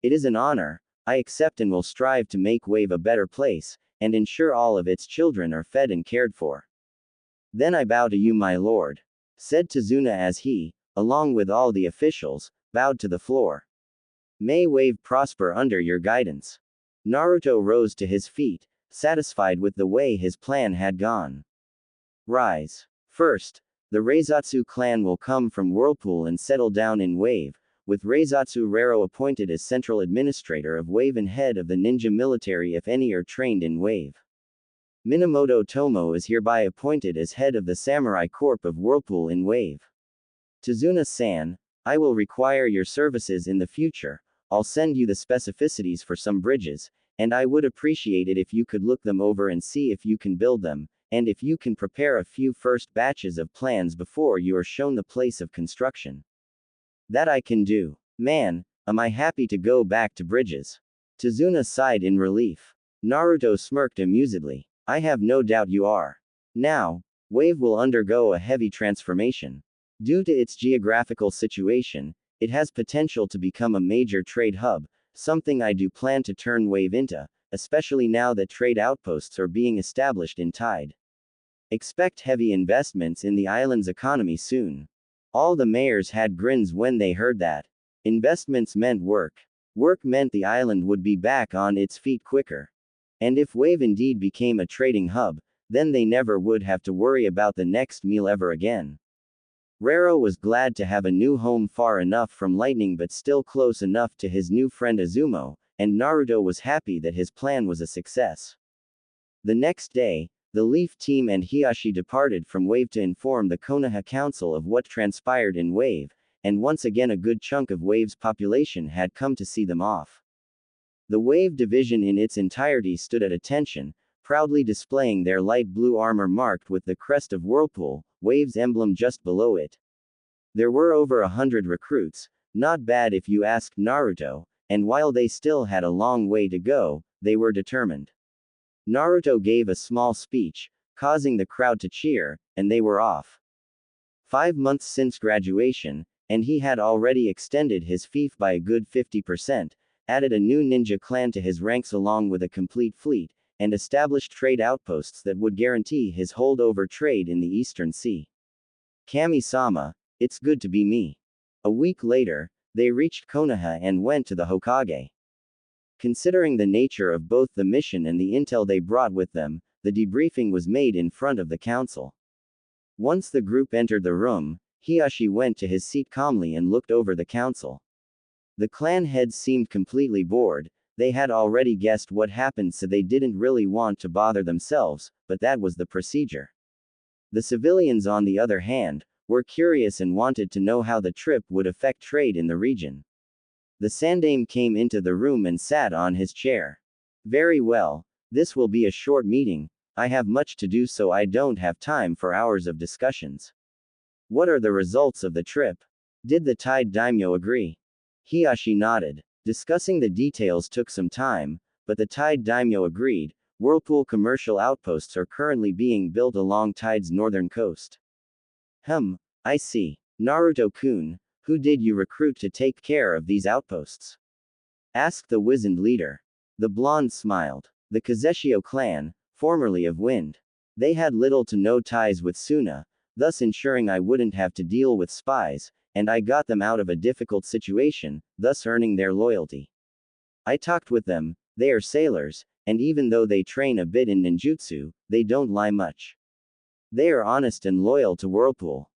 It is an honor, I accept and will strive to make Wave a better place, and ensure all of its children are fed and cared for. Then I bow to you my lord, said Tazuna as he, along with all the officials, bowed to the floor. May Wave prosper under your guidance. Naruto rose to his feet, satisfied with the way his plan had gone. Rise. First, the Reizatsu clan will come from Whirlpool and settle down in Wave, with Reizatsu Rero appointed as central administrator of Wave and head of the ninja military if any are trained in Wave. Minamoto Tomo is hereby appointed as head of the Samurai Corps of Whirlpool in Wave. Tazuna-san, I will require your services in the future, I'll send you the specificities for some bridges, and I would appreciate it if you could look them over and see if you can build them, and if you can prepare a few first batches of plans before you are shown the place of construction. That I can do. Man, am I happy to go back to bridges. Tazuna sighed in relief. Naruto smirked amusedly. I have no doubt you are. Now, Wave will undergo a heavy transformation. Due to its geographical situation, it has potential to become a major trade hub, something I do plan to turn Wave into, especially now that trade outposts are being established in Tide. Expect heavy investments in the island's economy soon. All the mayors had grins when they heard that. Investments meant work. Work meant the island would be back on its feet quicker. And if Wave indeed became a trading hub, then they never would have to worry about the next meal ever again. Rero was glad to have a new home far enough from lightning but still close enough to his new friend Izumo, and Naruto was happy that his plan was a success. The next day, the Leaf Team and Hiashi departed from Wave to inform the Konoha Council of what transpired in Wave, and once again a good chunk of Wave's population had come to see them off. The Wave division in its entirety stood at attention, proudly displaying their light blue armor marked with the crest of Whirlpool, Wave's emblem just below it. There were over 100 recruits, not bad if you asked Naruto, and while they still had a long way to go, they were determined. Naruto gave a small speech, causing the crowd to cheer, and they were off. 5 months since graduation, and he had already extended his fief by a good 50%, added a new ninja clan to his ranks along with a complete fleet, and established trade outposts that would guarantee his hold over trade in the Eastern Sea. Kami-sama, it's good to be me. A week later, they reached Konoha and went to the Hokage. Considering the nature of both the mission and the intel they brought with them, the debriefing was made in front of the council. Once the group entered the room, Hiyashi went to his seat calmly and looked over the council. The clan heads seemed completely bored. They had already guessed what happened, so they didn't really want to bother themselves, but that was the procedure. The civilians, on the other hand, were curious and wanted to know how the trip would affect trade in the region. The Sandaime came into the room and sat on his chair. Very well, this will be a short meeting. I have much to do, so I don't have time for hours of discussions. What are the results of the trip? Did the Tide Daimyo agree? Hiyashi nodded. Discussing the details took some time, but the Tide Daimyo agreed. Whirlpool commercial outposts are currently being built along Tide's northern coast. I see. Naruto-kun, who did you recruit to take care of these outposts? Asked the wizened leader. The blonde smiled. The Kazeshio clan, formerly of Wind. They had little to no ties with Suna, thus ensuring I wouldn't have to deal with spies, and I got them out of a difficult situation, thus earning their loyalty. I talked with them. They are sailors, and even though they train a bit in ninjutsu, they don't lie much. They are honest and loyal to Whirlpool.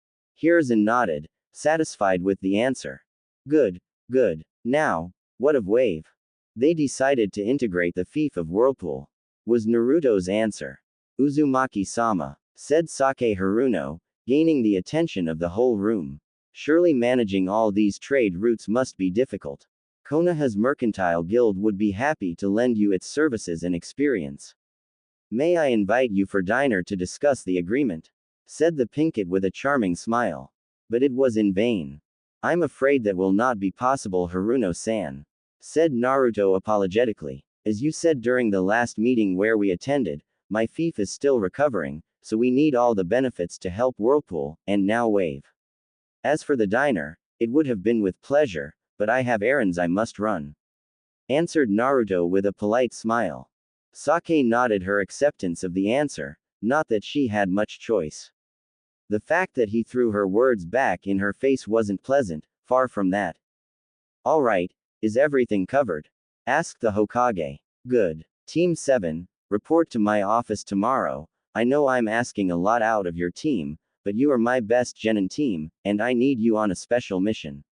Hiruzen nodded, satisfied with the answer. Good, good. Now, what of Wave? They decided to integrate the fief of Whirlpool, was Naruto's answer. Uzumaki-sama, said Sake Haruno, gaining the attention of the whole room. Surely managing all these trade routes must be difficult. Konoha's Mercantile Guild would be happy to lend you its services and experience. May I invite you for dinner to discuss the agreement? Said the Pinkett with a charming smile. But it was in vain. I'm afraid that will not be possible, Haruno-san. Said Naruto apologetically. As you said during the last meeting where we attended, my fief is still recovering, so we need all the benefits to help Whirlpool, and now Wave. As for the diner, it would have been with pleasure, but I have errands I must run. Answered Naruto with a polite smile. Sake nodded her acceptance of the answer, not that she had much choice. The fact that he threw her words back in her face wasn't pleasant, far from that. All right, is everything covered? Asked the Hokage. Good. Team 7, report to my office tomorrow. I know I'm asking a lot out of your team, but you are my best genin team, and I need you on a special mission.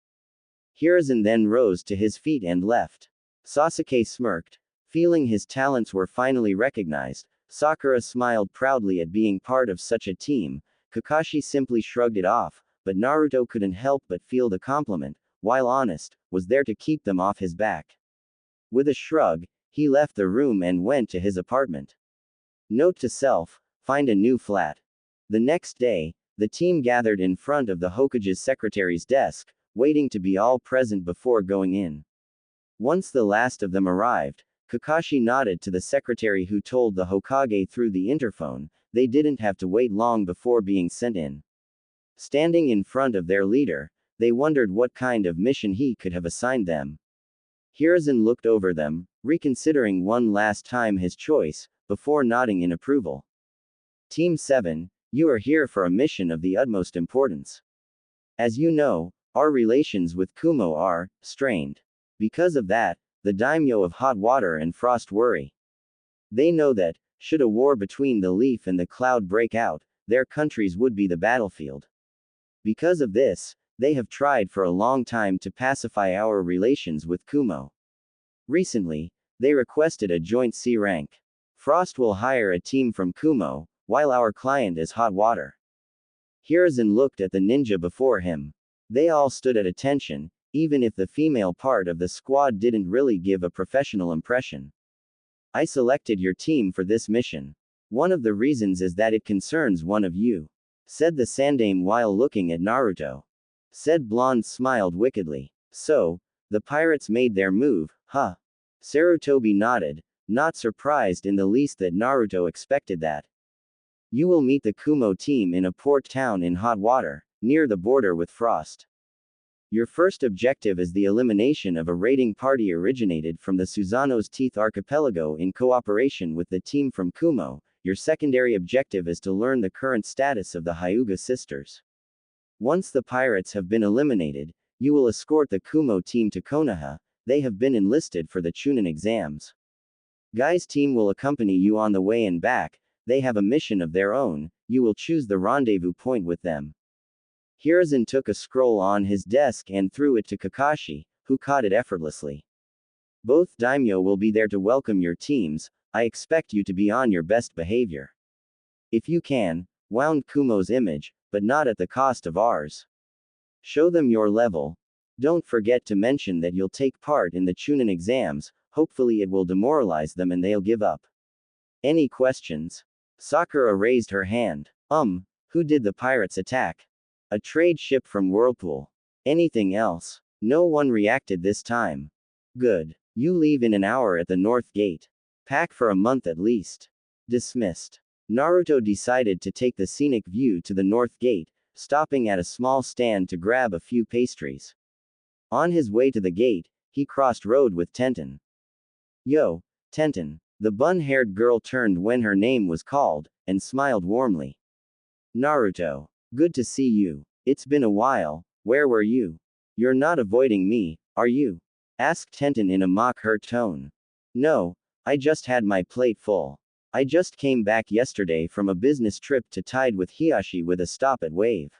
Hiruzen then rose to his feet and left. Sasuke smirked. Feeling his talents were finally recognized, Sakura smiled proudly at being part of such a team. Kakashi simply shrugged it off, but Naruto couldn't help but feel the compliment, while honest, was there to keep them off his back. With a shrug, he left the room and went to his apartment. Note to self, find a new flat. The next day, the team gathered in front of the Hokage's secretary's desk, waiting to be all present before going in. Once the last of them arrived, Kakashi nodded to the secretary, who told the Hokage through the interphone they didn't have to wait long before being sent in. Standing in front of their leader, they wondered what kind of mission he could have assigned them. Hiruzen looked over them, reconsidering one last time his choice, before nodding in approval. Team 7, you are here for a mission of the utmost importance. As you know, our relations with Kumo are strained. Because of that, the daimyo of Hot Water and Frost worry. They know that, should a war between the Leaf and the Cloud break out, their countries would be the battlefield. Because of this, they have tried for a long time to pacify our relations with Kumo. Recently, they requested a joint C rank. Frost will hire a team from Kumo, while our client is Hot Water. Hiruzen looked at the ninja before him. They all stood at attention, even if the female part of the squad didn't really give a professional impression. I selected your team for this mission. One of the reasons is that it concerns one of you, said the Sandaime while looking at Naruto. Said Blonde smiled wickedly. So, the pirates made their move, huh? Sarutobi nodded, not surprised in the least that Naruto expected that. You will meet the Kumo team in a port town in Hot Water, near the border with Frost. Your first objective is the elimination of a raiding party originated from the Susano's Teeth Archipelago in cooperation with the team from Kumo. Your secondary objective is to learn the current status of the Hyuga sisters. Once the pirates have been eliminated, you will escort the Kumo team to Konoha. They have been enlisted for the Chunin exams. Guy's team will accompany you on the way and back. They have a mission of their own. You will choose the rendezvous point with them. Hiruzen took a scroll on his desk and threw it to Kakashi, who caught it effortlessly. Both daimyo will be there to welcome your teams. I expect you to be on your best behavior. If you can, wound Kumo's image, but not at the cost of ours. Show them your level. Don't forget to mention that you'll take part in the Chunin exams. Hopefully it will demoralize them and they'll give up. Any questions? Sakura raised her hand. Who did the pirates attack? A trade ship from Whirlpool. Anything else? No one reacted this time. Good. You leave in an hour at the North Gate. Pack for a month at least. Dismissed. Naruto decided to take the scenic view to the North Gate, stopping at a small stand to grab a few pastries. On his way to the gate, he crossed road with Tenten. Yo, Tenten. The bun-haired girl turned when her name was called, and smiled warmly. Naruto. Good to see you. It's been a while. Where were you? You're not avoiding me, are you? Asked Tenten in a mock-hurt tone. No, I just had my plate full. I just came back yesterday from a business trip to Tide with Hiashi with a stop at Wave.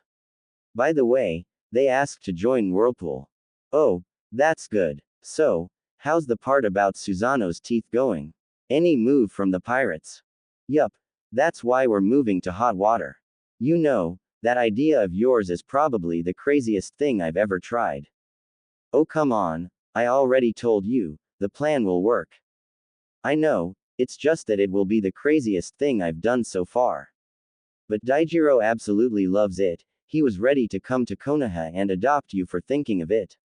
By the way, they asked to join Whirlpool. Oh, that's good. So, how's the part about Susano's teeth going? Any move from the pirates? Yup. That's why we're moving to hot water. You know, that idea of yours is probably the craziest thing I've ever tried. Oh come on, I already told you, the plan will work. I know, it's just that it will be the craziest thing I've done so far. But Daijiro absolutely loves it. He was ready to come to Konoha and adopt you for thinking of it.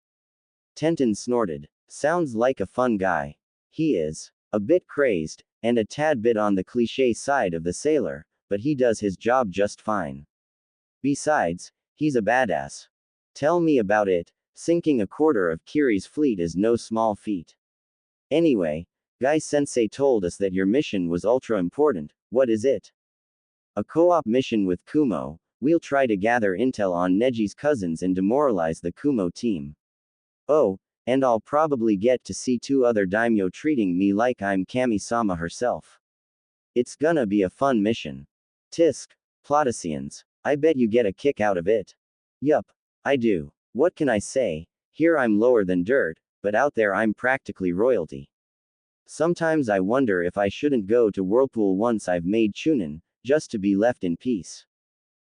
Tenten snorted. Sounds like a fun guy. He is. A bit crazed, and a tad bit on the cliché side of the sailor, but he does his job just fine. Besides, he's a badass. Tell me about it. Sinking a quarter of Kiri's fleet is no small feat. Anyway, Guy-sensei told us that your mission was ultra important. What is it? A co-op mission with Kumo. We'll try to gather intel on Neji's cousins and demoralize the Kumo team. Oh, and I'll probably get to see 2 other daimyo treating me like I'm Kami-sama herself. It's gonna be a fun mission. Tisk, Plotosians. I bet you get a kick out of it. Yup. I do. What can I say? Here I'm lower than dirt, but out there I'm practically royalty. Sometimes I wonder if I shouldn't go to Whirlpool once I've made Chunin, just to be left in peace.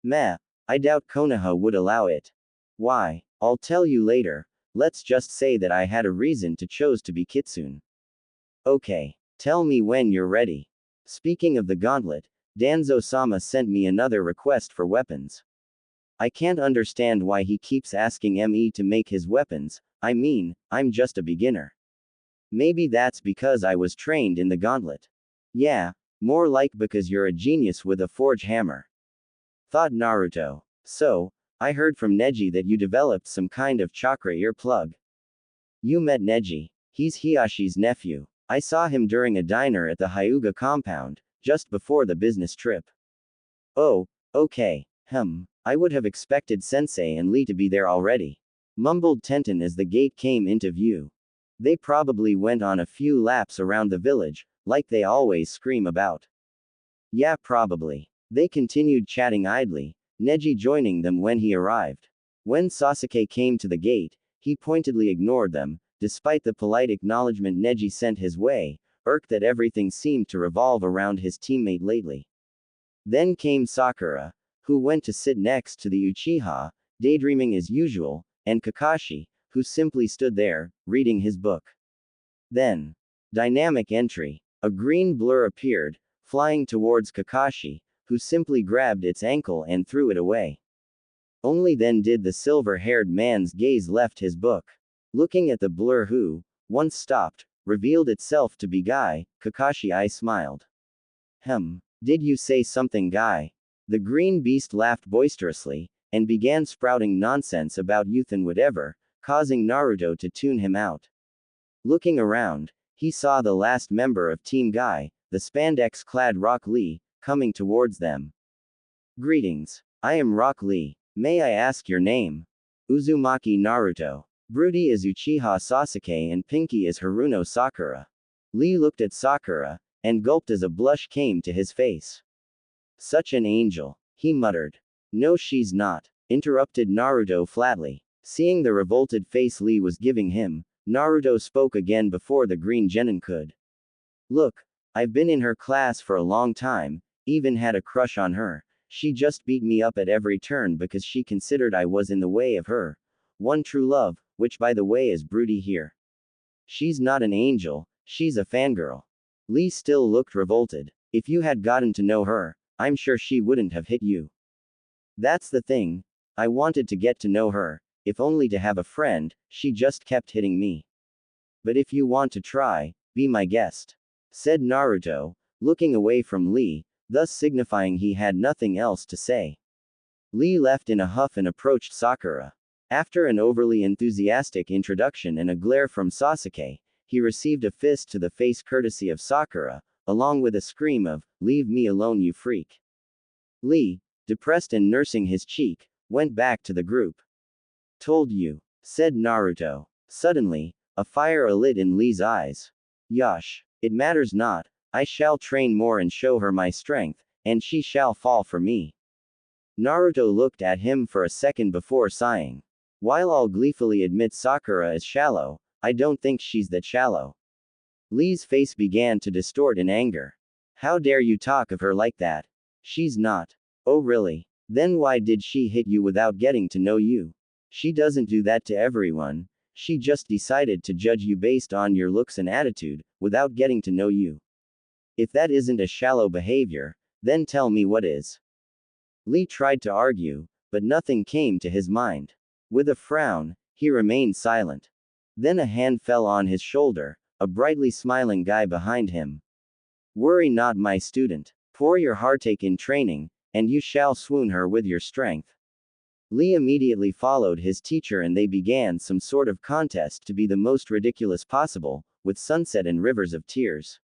Meh. I doubt Konoha would allow it. Why? I'll tell you later. Let's just say that I had a reason to choose to be Kitsune. Okay. Tell me when you're ready. Speaking of the gauntlet, Danzo-sama sent me another request for weapons. I can't understand why he keeps asking me to make his weapons. I mean, I'm just a beginner. Maybe that's because I was trained in the gauntlet. Yeah, more like because you're a genius with a forge hammer. Thought Naruto. So, I heard from Neji that you developed some kind of chakra earplug. You met Neji. He's Hiyashi's nephew. I saw him during a diner at the Hyuga compound, just before the business trip. Oh, okay. I would have expected Sensei and Lee to be there already. Mumbled Tenten as the gate came into view. They probably went on a few laps around the village, like they always scream about. Yeah, probably. They continued chatting idly, Neji joining them when he arrived. When Sasuke came to the gate, he pointedly ignored them, despite the polite acknowledgement Neji sent his way, irked that everything seemed to revolve around his teammate lately. Then came Sakura, who went to sit next to the Uchiha, daydreaming as usual, and Kakashi, who simply stood there, reading his book. Then, dynamic entry. A green blur appeared, flying towards Kakashi, who simply grabbed its ankle and threw it away. Only then did the silver-haired man's gaze left his book. Looking at the blur who, once stopped, revealed itself to be Guy, Kakashi I smiled. Did you say something, Guy? The green beast laughed boisterously, and began sprouting nonsense about youth and whatever, causing Naruto to tune him out. Looking around, he saw the last member of Team Guy, the spandex-clad Rock Lee, coming towards them. Greetings. I am Rock Lee. May I ask your name? Uzumaki Naruto. Broody is Uchiha Sasuke and Pinky is Haruno Sakura. Lee looked at Sakura, and gulped as a blush came to his face. Such an angel, he muttered. No, she's not, interrupted Naruto flatly. Seeing the revolted face Lee was giving him, Naruto spoke again before the Green Genin could. Look, I've been in her class for a long time, even had a crush on her. She just beat me up at every turn because she considered I was in the way of her one true love, which by the way is Broody here. She's not an angel, she's a fangirl. Lee still looked revolted. If you had gotten to know her, I'm sure she wouldn't have hit you. That's the thing. I wanted to get to know her, if only to have a friend, she just kept hitting me. But if you want to try, be my guest, said Naruto, looking away from Lee, thus signifying he had nothing else to say. Lee left in a huff and approached Sakura. After an overly enthusiastic introduction and a glare from Sasuke, he received a fist to the face courtesy of Sakura, along with a scream of, "Leave me alone, you freak." Lee, depressed and nursing his cheek, went back to the group. Told you, said Naruto. Suddenly, a fire alit in Lee's eyes. Yosh, it matters not, I shall train more and show her my strength, and she shall fall for me. Naruto looked at him for a second before sighing. While I'll gleefully admit Sakura is shallow, I don't think she's that shallow. Lee's face began to distort in anger. How dare you talk of her like that? She's not. Oh really? Then why did she hit you without getting to know you? She doesn't do that to everyone. She just decided to judge you based on your looks and attitude, without getting to know you. If that isn't a shallow behavior, then tell me what is. Lee tried to argue, but nothing came to his mind. With a frown, he remained silent. Then a hand fell on his shoulder, a brightly smiling guy behind him. Worry not, my student. Pour your heartache in training, and you shall swoon her with your strength. Lee immediately followed his teacher and they began some sort of contest to be the most ridiculous possible, with sunset and rivers of tears.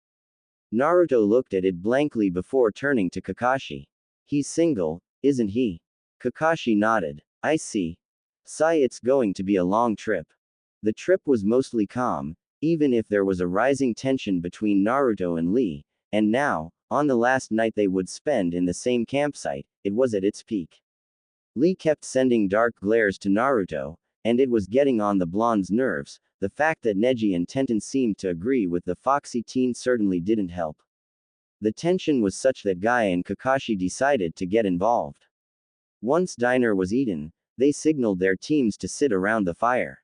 Naruto looked at it blankly before turning to Kakashi. He's single, isn't he? Kakashi nodded. I see. Sigh, it's going to be a long trip. The trip was mostly calm, even if there was a rising tension between Naruto and Lee, and now, on the last night they would spend in the same campsite, it was at its peak. Lee kept sending dark glares to Naruto, and it was getting on the blonde's nerves. The fact that Neji and Tenten seemed to agree with the foxy teen certainly didn't help. The tension was such that Guy and Kakashi decided to get involved. Once dinner was eaten, they signaled their teams to sit around the fire.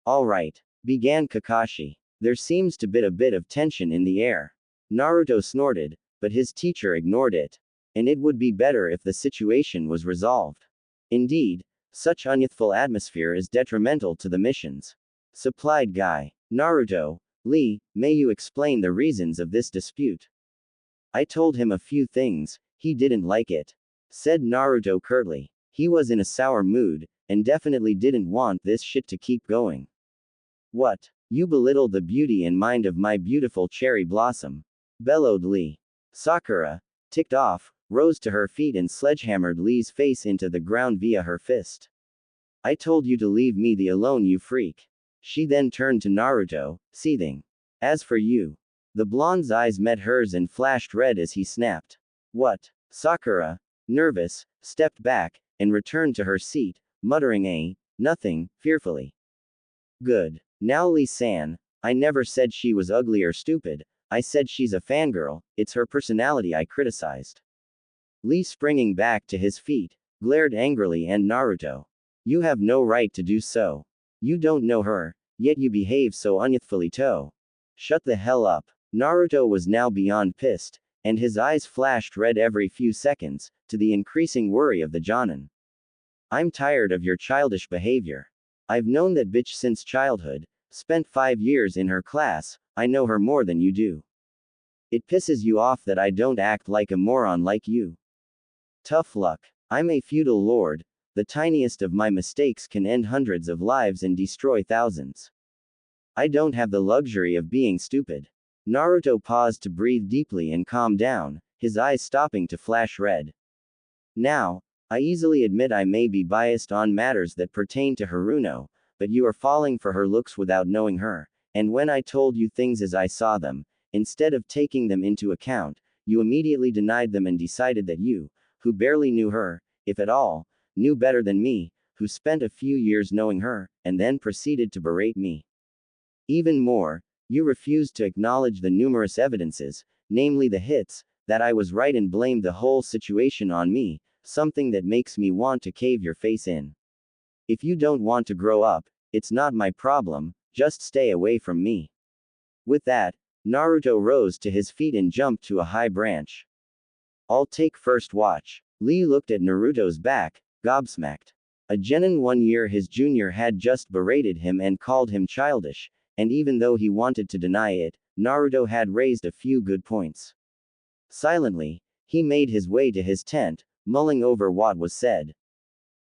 All right, began Kakashi. There seems to be a bit of tension in the air. Naruto snorted, but his teacher ignored it. And it would be better if the situation was resolved. Indeed, such unyouthful atmosphere is detrimental to the missions. Supplied Guy. Naruto, Lee, may you explain the reasons of this dispute? I told him a few things, he didn't like it, said Naruto curtly. He was in a sour mood, and definitely didn't want this shit to keep going. What? You belittle the beauty and mind of my beautiful cherry blossom, bellowed Lee. Sakura, ticked off, rose to her feet and sledgehammered Lee's face into the ground via her fist. I told you to leave me the alone, you freak. She then turned to Naruto, seething. As for you. The blonde's eyes met hers and flashed red as he snapped. What? Sakura, nervous, stepped back, and returned to her seat, muttering nothing, fearfully. Good. Now Lee-san, I never said she was ugly or stupid, I said she's a fangirl, it's her personality I criticized. Lee, springing back to his feet, glared angrily at Naruto. You have no right to do so. You don't know her, yet you behave so unyouthfully too. Shut the hell up. Naruto was now beyond pissed, and his eyes flashed red every few seconds, to the increasing worry of the Jonin. I'm tired of your childish behavior. I've known that bitch since childhood, spent 5 years in her class, I know her more than you do. It pisses you off that I don't act like a moron like you. Tough luck. I'm a feudal lord, the tiniest of my mistakes can end hundreds of lives and destroy thousands. I don't have the luxury of being stupid. Naruto paused to breathe deeply and calm down, his eyes stopping to flash red. Now, I easily admit I may be biased on matters that pertain to Haruno, but you are falling for her looks without knowing her, and when I told you things as I saw them, instead of taking them into account, you immediately denied them and decided that you, who barely knew her, if at all, knew better than me, who spent a few years knowing her, and then proceeded to berate me. Even more, you refused to acknowledge the numerous evidences, namely the hits, that I was right and blamed the whole situation on me, something that makes me want to cave your face in. If you don't want to grow up, it's not my problem, just stay away from me. With that, Naruto rose to his feet and jumped to a high branch. I'll take first watch. Lee looked at Naruto's back, gobsmacked. A genin 1 year his junior had just berated him and called him childish, and even though he wanted to deny it, Naruto had raised a few good points. Silently, he made his way to his tent, mulling over what was said.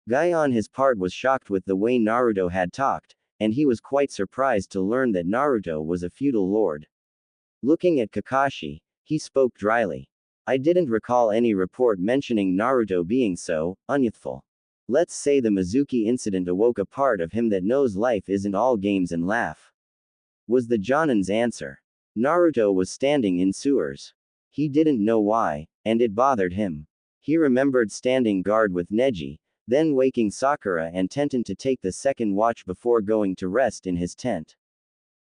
Guy on his part was shocked with the way Naruto had talked, and he was quite surprised to learn that Naruto was a feudal lord. Looking at Kakashi, he spoke dryly. I didn't recall any report mentioning Naruto being so unyouthful. Let's say the Mizuki incident awoke a part of him that knows life isn't all games and laugh. Was the Jonin's answer. Naruto was standing in sewers. He didn't know why, and it bothered him. He remembered standing guard with Neji, then waking Sakura and Tenten to take the second watch before going to rest in his tent.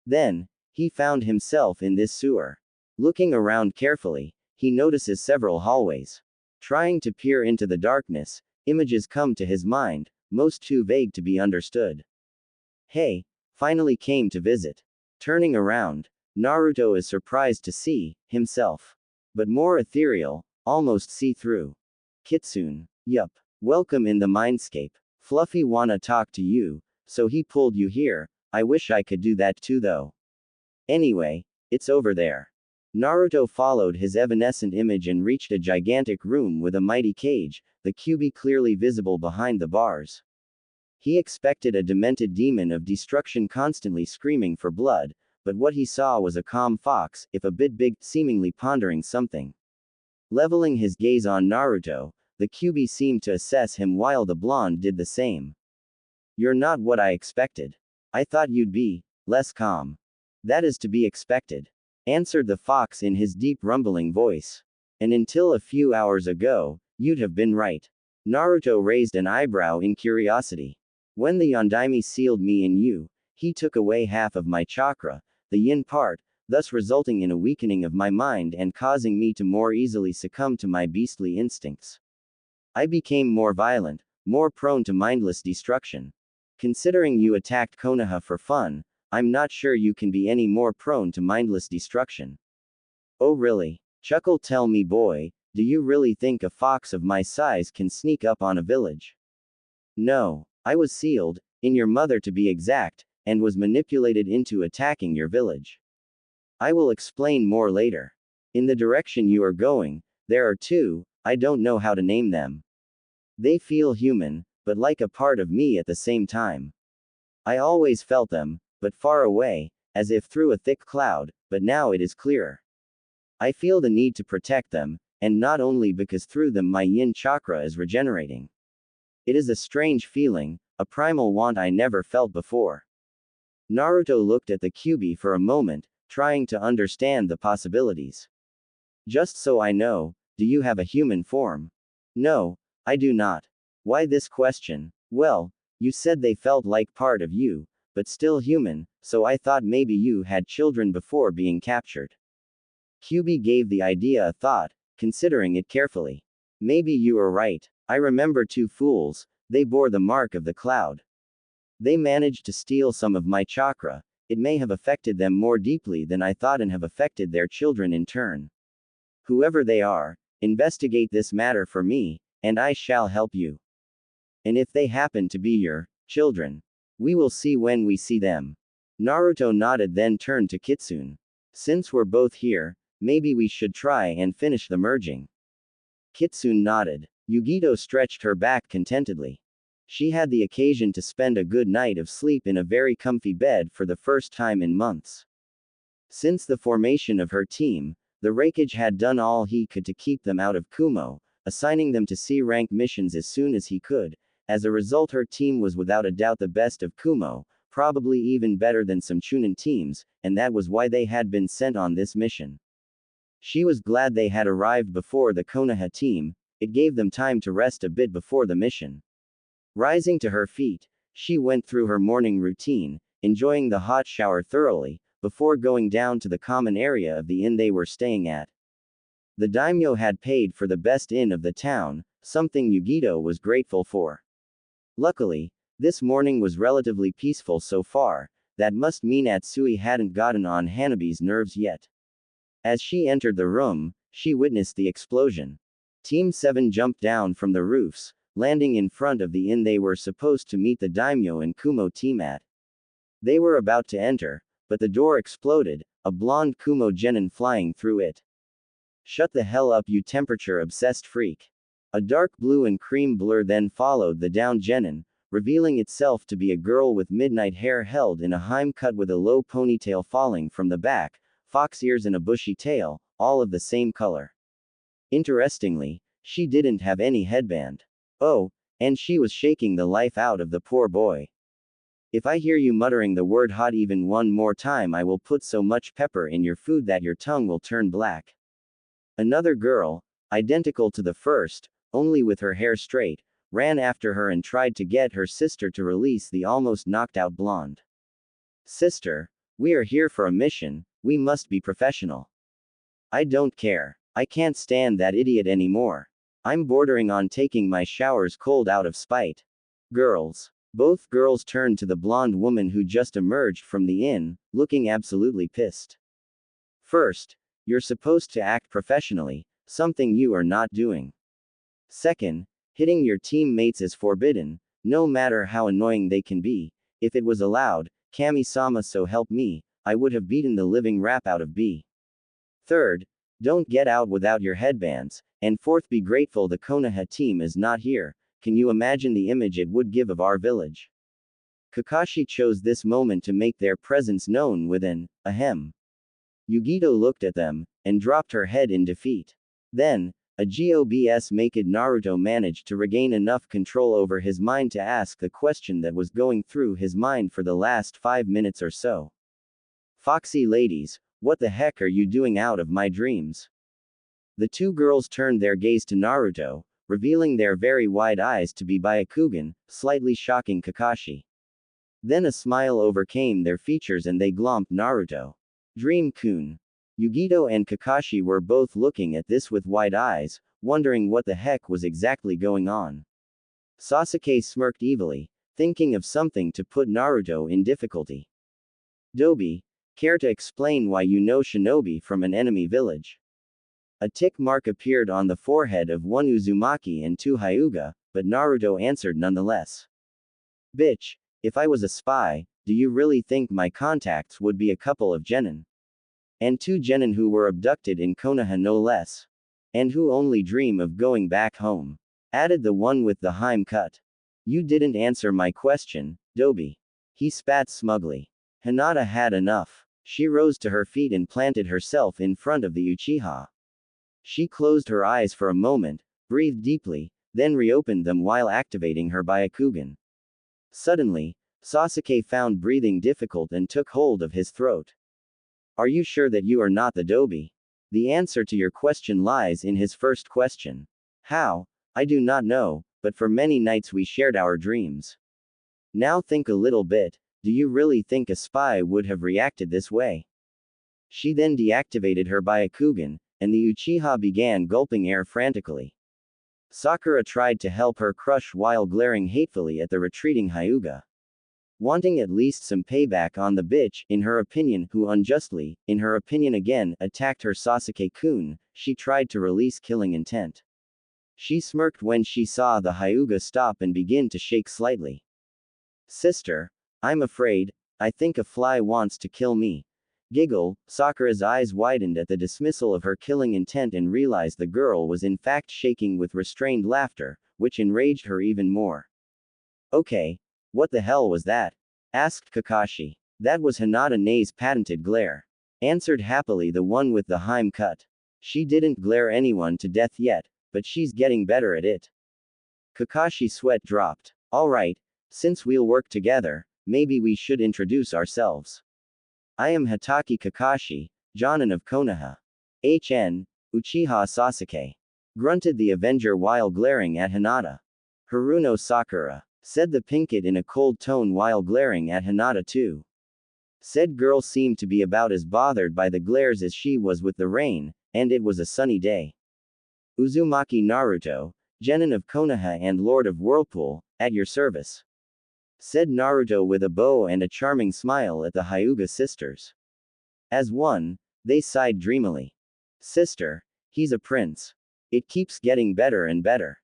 Then, he found himself in this sewer. Looking around carefully, he notices several hallways. Trying to peer into the darkness, images come to his mind, most too vague to be understood. Hey, finally came to visit. Turning around, Naruto is surprised to see himself. But more ethereal, almost see-through. Kitsune. Yup. Welcome in the mindscape. Fluffy wanna talk to you, so he pulled you here. I wish I could do that too though. Anyway, it's over there. Naruto followed his evanescent image and reached a gigantic room with a mighty cage, the Kyuubi clearly visible behind the bars. He expected a demented demon of destruction constantly screaming for blood, but what he saw was a calm fox, if a bit big, seemingly pondering something. Leveling his gaze on Naruto, the Kyuubi seemed to assess him while the blonde did the same. You're not what I expected. I thought you'd be less calm. That is to be expected, answered the fox in his deep rumbling voice. And until a few hours ago, you'd have been right. Naruto raised an eyebrow in curiosity. When the Yondaime sealed me in you, he took away half of my chakra, the yin part, thus resulting in a weakening of my mind and causing me to more easily succumb to my beastly instincts. I became more violent, more prone to mindless destruction. Considering you attacked Konoha for fun, I'm not sure you can be any more prone to mindless destruction. Oh really? Chuckle, tell me boy, do you really think a fox of my size can sneak up on a village? No, I was sealed, in your mother to be exact, and was manipulated into attacking your village. I will explain more later. In the direction you are going, there are two, I don't know how to name them. They feel human, but like a part of me at the same time. I always felt them, but far away, as if through a thick cloud, but now it is clearer. I feel the need to protect them, and not only because through them my yin chakra is regenerating. It is a strange feeling, a primal want I never felt before. Naruto looked at the Kyuubi for a moment, trying to understand the possibilities. Just so I know, do you have a human form? No, I do not. Why this question? Well, you said they felt like part of you, but still human, so I thought maybe you had children before being captured. Kyuubi gave the idea a thought, considering it carefully. Maybe you are right. I remember two fools, they bore the mark of the cloud. They managed to steal some of my chakra, it may have affected them more deeply than I thought and have affected their children in turn. Whoever they are, investigate this matter for me, and I shall help you. And if they happen to be your children, we will see when we see them. Naruto nodded, then turned to Kitsune. Since we're both here, maybe we should try and finish the merging. Kitsune nodded. Yugito stretched her back contentedly. She had the occasion to spend a good night of sleep in a very comfy bed for the first time in months. Since the formation of her team, the Raikage had done all he could to keep them out of Kumo, assigning them to C-rank missions as soon as he could. As a result, her team was without a doubt the best of Kumo, probably even better than some Chunin teams, and that was why they had been sent on this mission. She was glad they had arrived before the Konoha team. It gave them time to rest a bit before the mission. Rising to her feet, she went through her morning routine, enjoying the hot shower thoroughly, before going down to the common area of the inn they were staying at. The daimyo had paid for the best inn of the town, something Yugito was grateful for. Luckily, this morning was relatively peaceful so far. That must mean Atsui hadn't gotten on Hanabi's nerves yet. As she entered the room, she witnessed the explosion. Team 7 jumped down from the roofs, landing in front of the inn they were supposed to meet the daimyo and Kumo team at. They were about to enter, but the door exploded, a blonde Kumo genin flying through it. "Shut the hell up, you temperature-obsessed freak." A dark blue and cream blur then followed the down genin, revealing itself to be a girl with midnight hair held in a hime cut with a low ponytail falling from the back, fox ears and a bushy tail, all of the same color. Interestingly, she didn't have any headband. Oh, and she was shaking the life out of the poor boy. "If I hear you muttering the word hot even one more time, I will put so much pepper in your food that your tongue will turn black." Another girl, identical to the first, only with her hair straight, ran after her and tried to get her sister to release the almost knocked out blonde. "Sister, we are here for a mission, we must be professional." "I don't care. I can't stand that idiot anymore. I'm bordering on taking my showers cold out of spite." "Girls." Both girls turned to the blonde woman who just emerged from the inn, looking absolutely pissed. "First, you're supposed to act professionally, something you are not doing. Second, hitting your teammates is forbidden, no matter how annoying they can be. If it was allowed, Kami-sama so help me, I would have beaten the living rap out of B. Third, don't get out without your headbands, and fourth, be grateful the Konoha team is not here. Can you imagine the image it would give of our village?" Kakashi chose this moment to make their presence known with an ahem. Yugito looked at them, and dropped her head in defeat. Then, a gobs naked Naruto managed to regain enough control over his mind to ask the question that was going through his mind for the last 5 minutes or so. "Foxy ladies, what the heck are you doing out of my dreams?" The two girls turned their gaze to Naruto, revealing their very wide eyes to be Byakugan, slightly shocking Kakashi. Then a smile overcame their features and they glommed Naruto. "Dream-kun." Yugito and Kakashi were both looking at this with wide eyes, wondering what the heck was exactly going on. Sasuke smirked evilly, thinking of something to put Naruto in difficulty. "Dobi, care to explain why you know shinobi from an enemy village?" A tick mark appeared on the forehead of one Uzumaki and two Hyuga, but Naruto answered nonetheless. "Bitch, if I was a spy, do you really think my contacts would be a couple of genin? And two genin who were abducted in Konoha no less. And who only dream of going back home," added the one with the hime cut. "You didn't answer my question, Dobi." He spat smugly. Hinata had enough. She rose to her feet and planted herself in front of the Uchiha. She closed her eyes for a moment, breathed deeply, then reopened them while activating her Byakugan. Suddenly, Sasuke found breathing difficult and took hold of his throat. "Are you sure that you are not the Dobi? The answer to your question lies in his first question." "How? I do not know, but for many nights we shared our dreams." "Now think a little bit, do you really think a spy would have reacted this way?" She then deactivated her Byakugan, and the Uchiha began gulping air frantically. Sakura tried to help her crush while glaring hatefully at the retreating Hyuga. Wanting at least some payback on the bitch, in her opinion, who unjustly, in her opinion again, attacked her Sasuke-kun, she tried to release killing intent. She smirked when she saw the Hyuga stop and begin to shake slightly. "Sister, I'm afraid, I think a fly wants to kill me." Giggle, Sakura's eyes widened at the dismissal of her killing intent and realized the girl was in fact shaking with restrained laughter, which enraged her even more. Okay. What the hell was that? Asked Kakashi. That was Hinata Nei's patented glare. Answered happily the one with the Heim cut. She didn't glare anyone to death yet, but she's getting better at it. Kakashi's sweat dropped. Alright, since we'll work together, maybe we should introduce ourselves. I am Hatake Kakashi, Jonin of Konoha. HN, Uchiha Sasuke. Grunted the Avenger while glaring at Hinata. Haruno Sakura. Said the Pinkett in a cold tone while glaring at Hinata too. Said girl seemed to be about as bothered by the glares as she was with the rain, and it was a sunny day. Uzumaki Naruto, Genin of Konoha and Lord of Whirlpool, at your service. Said Naruto with a bow and a charming smile at the Hyuga sisters. As one, they sighed dreamily. Sister, he's a prince. It keeps getting better and better.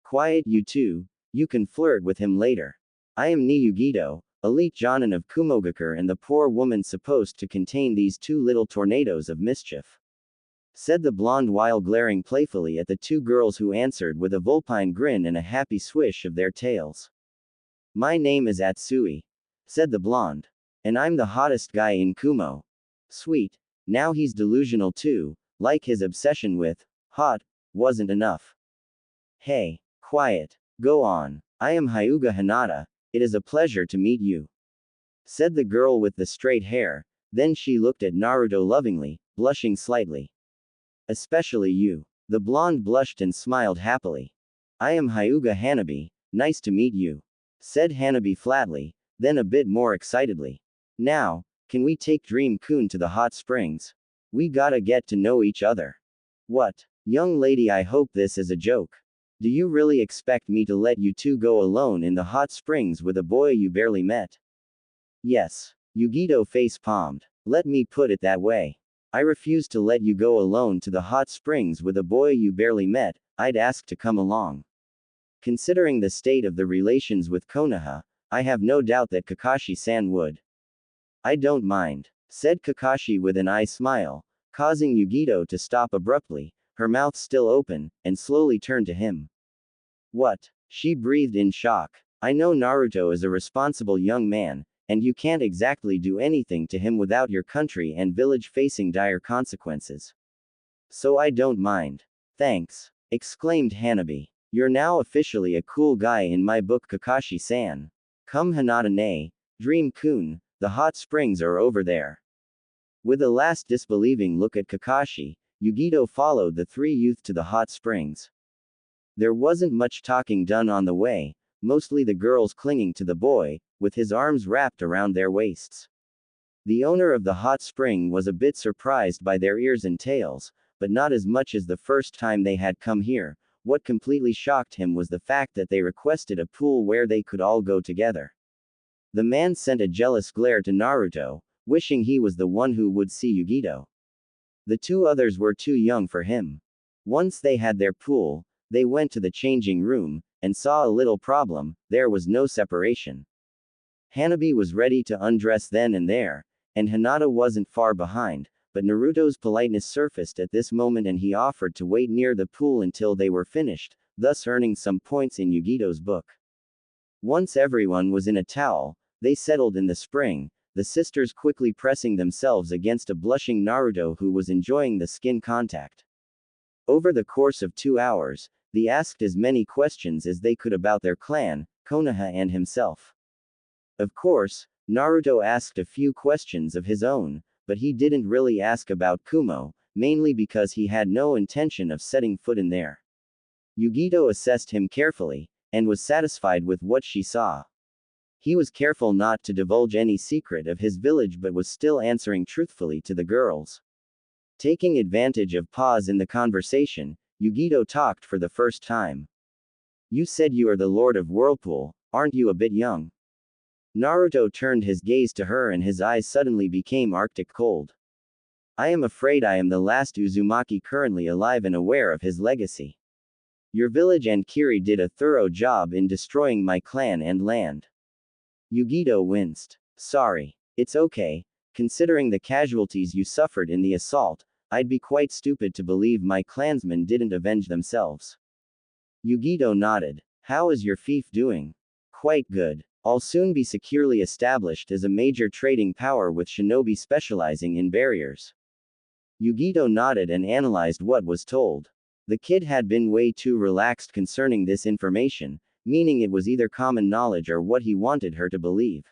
Quiet you two, you can flirt with him later. I am Niyugido, elite Jonin of Kumogakure and the poor woman supposed to contain these two little tornadoes of mischief. Said the blonde while glaring playfully at the two girls who answered with a vulpine grin and a happy swish of their tails. My name is Atsui. Said the blonde. And I'm the hottest guy in Kumo. Sweet. Now he's delusional too, like his obsession with hot wasn't enough. Hey, quiet. Go on. I am Hyuga Hinata. It is a pleasure to meet you. Said the girl with the straight hair, then she looked at Naruto lovingly, blushing slightly. Especially you. The blonde blushed and smiled happily. I am Hyuga Hanabi, nice to meet you. Said Hanabi flatly, then a bit more excitedly. Now, can we take Dream-kun to the hot springs? We gotta get to know each other. What? Young lady, I hope this is a joke. Do you really expect me to let you two go alone in the hot springs with a boy you barely met? Yes. Yugito face palmed. Let me put it that way. I refuse to let you go alone to the hot springs with a boy you barely met. I'd ask to come along. Considering the state of the relations with Konoha, I have no doubt that Kakashi-san would. I don't mind, said Kakashi with an eye smile, causing Yugito to stop abruptly, her mouth still open, and slowly turn to him. What? She breathed in shock. I know Naruto is a responsible young man, and you can't exactly do anything to him without your country and village facing dire consequences. So I don't mind. Thanks, exclaimed Hanabi. You're now officially a cool guy in my book, Kakashi-san. Come Hinata-ne, Dream-kun, the hot springs are over there. With a last disbelieving look at Kakashi, Yugito followed the three youth to the hot springs. There wasn't much talking done on the way, mostly the girls clinging to the boy, with his arms wrapped around their waists. The owner of the hot spring was a bit surprised by their ears and tails, but not as much as the first time they had come here. What completely shocked him was the fact that they requested a pool where they could all go together. The man sent a jealous glare to Naruto, wishing he was the one who would see Yugito. The two others were too young for him. Once they had their pool, they went to the changing room, and saw a little problem: there was no separation. Hanabi was ready to undress then and there, and Hinata wasn't far behind, but Naruto's politeness surfaced at this moment and he offered to wait near the pool until they were finished, thus earning some points in Yugito's book. Once everyone was in a towel, they settled in the spring, the sisters quickly pressing themselves against a blushing Naruto who was enjoying the skin contact. Over the course of 2 hours, they asked as many questions as they could about their clan, Konoha and himself. Of course, Naruto asked a few questions of his own, but he didn't really ask about Kumo, mainly because he had no intention of setting foot in there. Yugito assessed him carefully, and was satisfied with what she saw. He was careful not to divulge any secret of his village but was still answering truthfully to the girls. Taking advantage of pause in the conversation, Yugito talked for the first time. You said you are the Lord of Whirlpool, aren't you a bit young? Naruto turned his gaze to her and his eyes suddenly became arctic cold. I am afraid I am the last Uzumaki currently alive and aware of his legacy. Your village and Kiri did a thorough job in destroying my clan and land. Yugito winced. Sorry. It's okay. Considering the casualties you suffered in the assault, I'd be quite stupid to believe my clansmen didn't avenge themselves. Yugito nodded. How is your fief doing? Quite good. I'll soon be securely established as a major trading power with shinobi specializing in barriers. Yugito nodded and analyzed what was told. The kid had been way too relaxed concerning this information, meaning it was either common knowledge or what he wanted her to believe.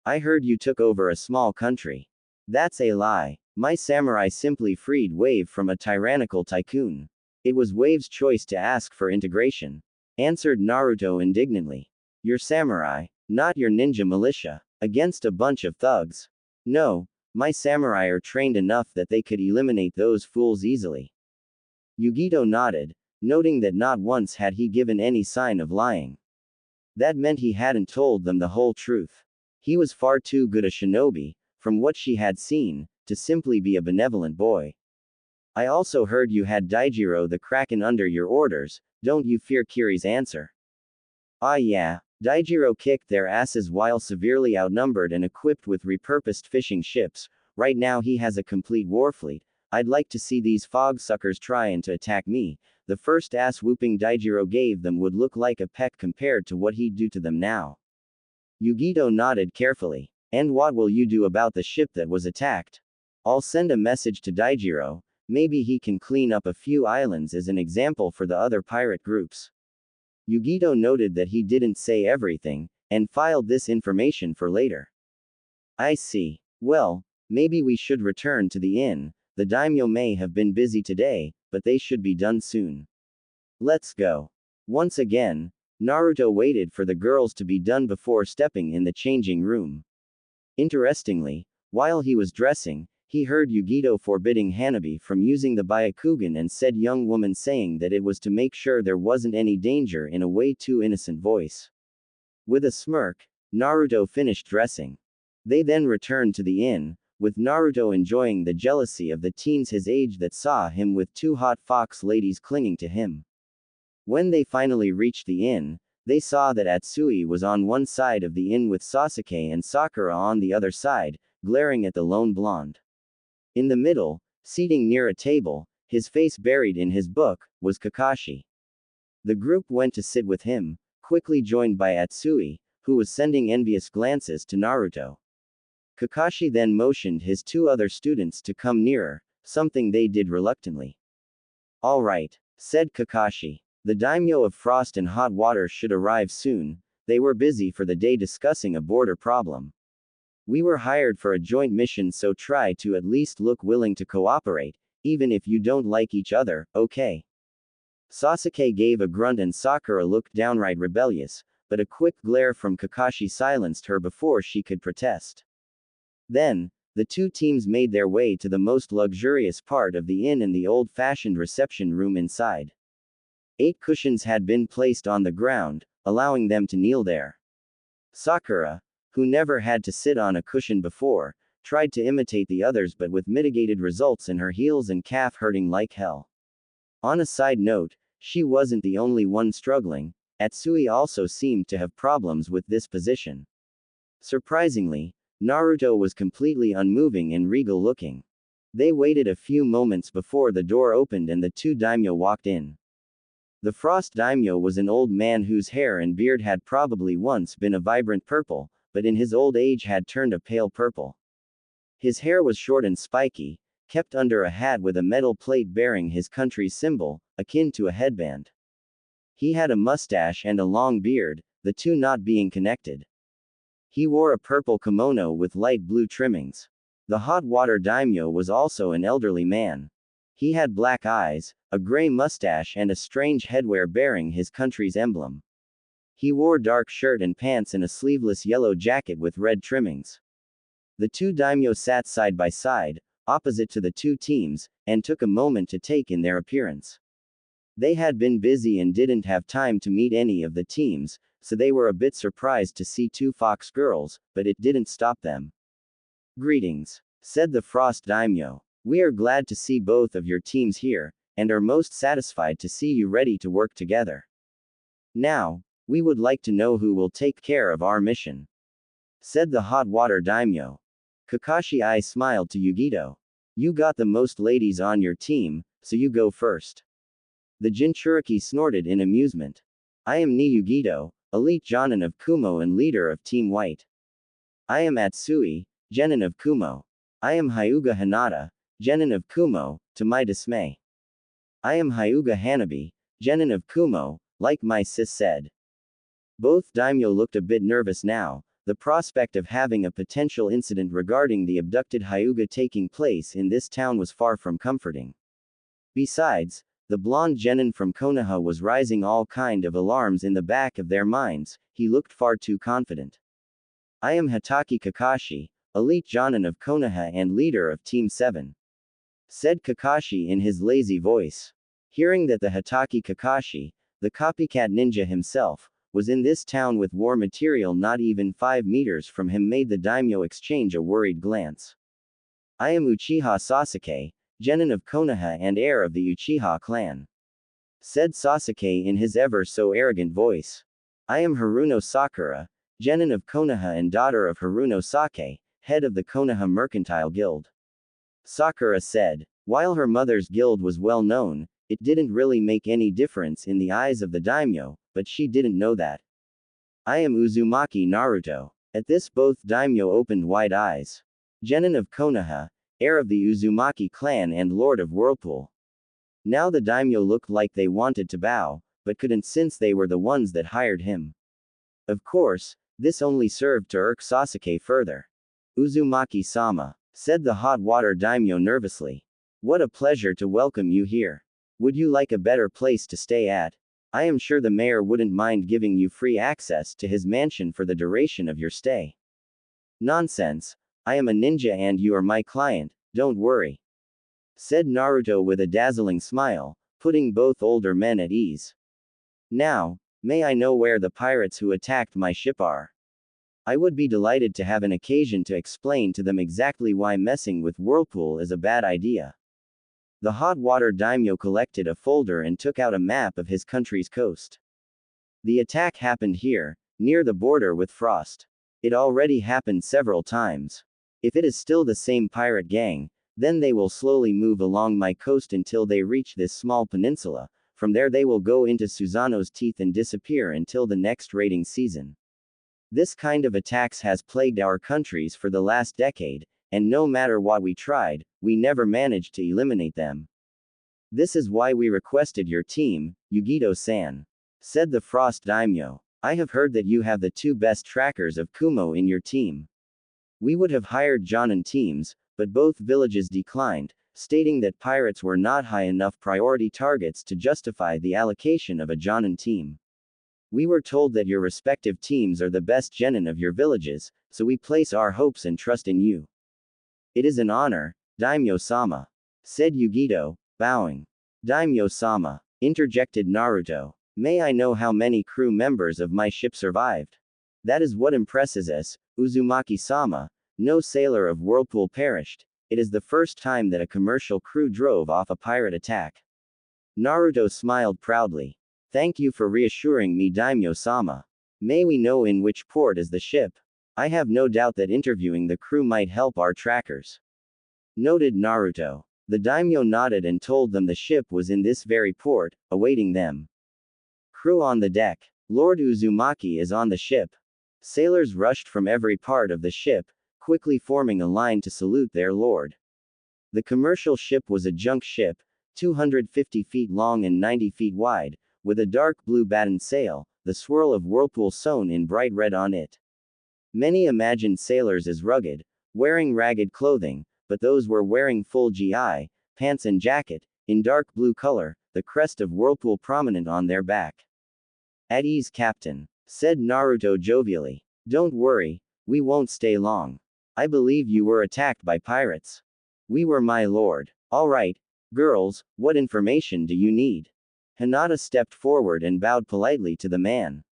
I heard you took over a small country. That's a lie. My samurai simply freed Wave from a tyrannical tycoon. It was Wave's choice to ask for integration, answered Naruto indignantly. Your samurai, not your ninja militia, against a bunch of thugs. No, my samurai are trained enough that they could eliminate those fools easily. Yugito nodded, noting that not once had he given any sign of lying. That meant he hadn't told them the whole truth. He was far too good a shinobi, from what she had seen, to simply be a benevolent boy. I also heard you had Daijiro the Kraken under your orders, don't you fear Kiri's answer? Ah yeah, Daijiro kicked their asses while severely outnumbered and equipped with repurposed fishing ships. Right now he has a complete war fleet. I'd like to see these fog suckers trying to attack me. The first ass whooping Daijiro gave them would look like a peck compared to what he'd do to them now. Yugito nodded carefully. And what will you do about the ship that was attacked? I'll send a message to Daijiro. Maybe he can clean up a few islands as an example for the other pirate groups. Yugito noted that he didn't say everything, and filed this information for later. I see. Well, maybe we should return to the inn. The daimyo may have been busy today, but they should be done soon. Let's go. Once again, Naruto waited for the girls to be done before stepping in the changing room. Interestingly, while he was dressing, he heard Yugito forbidding Hanabi from using the Byakugan and said young woman saying that it was to make sure there wasn't any danger in a way too innocent voice. With a smirk, Naruto finished dressing. They then returned to the inn, with Naruto enjoying the jealousy of the teens his age that saw him with two hot fox ladies clinging to him. When they finally reached the inn, they saw that Atsui was on one side of the inn with Sasuke and Sakura on the other side, glaring at the lone blonde. In the middle, seating near a table, his face buried in his book, was Kakashi. The group went to sit with him, quickly joined by Atsui, who was sending envious glances to Naruto. Kakashi then motioned his two other students to come nearer, something they did reluctantly. All right, said Kakashi. The daimyo of Frost and Hot Water should arrive soon. They were busy for the day discussing a border problem. We were hired for a joint mission, so try to at least look willing to cooperate, even if you don't like each other, okay? Sasuke gave a grunt and Sakura looked downright rebellious, but a quick glare from Kakashi silenced her before she could protest. Then, the two teams made their way to the most luxurious part of the inn and the old-fashioned reception room inside. 8 cushions had been placed on the ground, allowing them to kneel there. Sakura, who never had to sit on a cushion before, tried to imitate the others but with mitigated results in her heels and calf hurting like hell. On a side note, she wasn't the only one struggling. Atsui also seemed to have problems with this position. Surprisingly, Naruto was completely unmoving and regal looking. They waited a few moments before the door opened and the two daimyo walked in. The Frost daimyo was an old man whose hair and beard had probably once been a vibrant purple, but in his old age had turned a pale purple. His hair was short and spiky, kept under a hat with a metal plate bearing his country's symbol, akin to a headband. He had a mustache and a long beard, the two not being connected. He wore a purple kimono with light blue trimmings. The Hot Water daimyo was also an elderly man. He had black eyes, a gray mustache and a strange headwear bearing his country's emblem. He wore dark shirt and pants and a sleeveless yellow jacket with red trimmings. The two daimyo sat side by side, opposite to the two teams, and took a moment to take in their appearance. They had been busy and didn't have time to meet any of the teams, so they were a bit surprised to see 2 fox girls, but it didn't stop them. Greetings, said the Frost daimyo. We are glad to see both of your teams here, and are most satisfied to see you ready to work together. Now, we would like to know who will take care of our mission, said the Hot Water daimyo. Kakashi I smiled to Yugito. You got the most ladies on your team, so you go first. The Jinchuriki snorted in amusement. I am ni Yugito, elite Jonin of Kumo and leader of Team White. I am Atsui, Genin of Kumo. I am Hyuga Hinata, Genin of Kumo, to my dismay. I am Hyuga Hanabi, Genin of Kumo, like my sis said. Both daimyo looked a bit nervous now. The prospect of having a potential incident regarding the abducted Hyuga taking place in this town was far from comforting. Besides, the blonde genin from Konoha was raising all kind of alarms in the back of their minds. He looked far too confident. I am Hitaki Kakashi, elite jonin of Konoha and leader of Team 7. Said Kakashi in his lazy voice. Hearing that the Hitaki Kakashi, the copycat ninja himself, was in this town with war material not even 5 meters from him made the daimyo exchange a worried glance. I am Uchiha Sasuke, genin of Konoha and heir of the Uchiha clan. Said Sasuke in his ever so arrogant voice. I am Haruno Sakura, genin of Konoha and daughter of Haruno Sake, head of the Konoha Mercantile Guild. Sakura said. While her mother's guild was well known, it didn't really make any difference in the eyes of the daimyo, but she didn't know that. I am Uzumaki Naruto. At this both daimyo opened wide eyes. Genin of Konoha, heir of the Uzumaki clan and lord of Whirlpool. Now the daimyo looked like they wanted to bow, but couldn't since they were the ones that hired him. Of course, this only served to irk Sasuke further. Uzumaki-sama, said the hot water daimyo nervously. What a pleasure to welcome you here. Would you like a better place to stay at? I am sure the mayor wouldn't mind giving you free access to his mansion for the duration of your stay. Nonsense. I am a ninja and you are my client, don't worry. Said Naruto with a dazzling smile, putting both older men at ease. Now, may I know where the pirates who attacked my ship are? I would be delighted to have an occasion to explain to them exactly why messing with Whirlpool is a bad idea. The hot water daimyo collected a folder and took out a map of his country's coast. The attack happened here, near the border with Frost. It already happened several times. If it is still the same pirate gang, then they will slowly move along my coast until they reach this small peninsula. From there they will go into Susanoo's teeth and disappear until the next raiding season. This kind of attacks has plagued our countries for the last decade, and no matter what we tried, we never managed to eliminate them. This is why we requested your team, Yugito-san. Said the Frost Daimyo. I have heard that you have the 2 best trackers of Kumo in your team. We would have hired Jonin teams, but both villages declined, stating that pirates were not high enough priority targets to justify the allocation of a Jonin team. We were told that your respective teams are the best genin of your villages, so we place our hopes and trust in you. It is an honor, Daimyo-sama. Said Yugito, bowing. Daimyo-sama. Interjected Naruto. May I know how many crew members of my ship survived? That is what impresses us, Uzumaki-sama. No sailor of Whirlpool perished. It is the first time that a commercial crew drove off a pirate attack. Naruto smiled proudly. Thank you for reassuring me, Daimyo-sama. May we know in which port is the ship? I have no doubt that interviewing the crew might help our trackers. Noted Naruto. The daimyo nodded and told them the ship was in this very port, awaiting them. Crew on the deck. Lord Uzumaki is on the ship. Sailors rushed from every part of the ship, quickly forming a line to salute their lord. The commercial ship was a junk ship, 250 feet long and 90 feet wide, with a dark blue batten sail, the swirl of Whirlpool sewn in bright red on it. Many imagined sailors as rugged, wearing ragged clothing, but those were wearing full GI, pants and jacket, in dark blue color, the crest of Whirlpool prominent on their back. At ease, Captain, said Naruto jovially. Don't worry, we won't stay long. I believe you were attacked by pirates. We were, my lord. All right, girls, what information do you need? Hinata stepped forward and bowed politely to the man.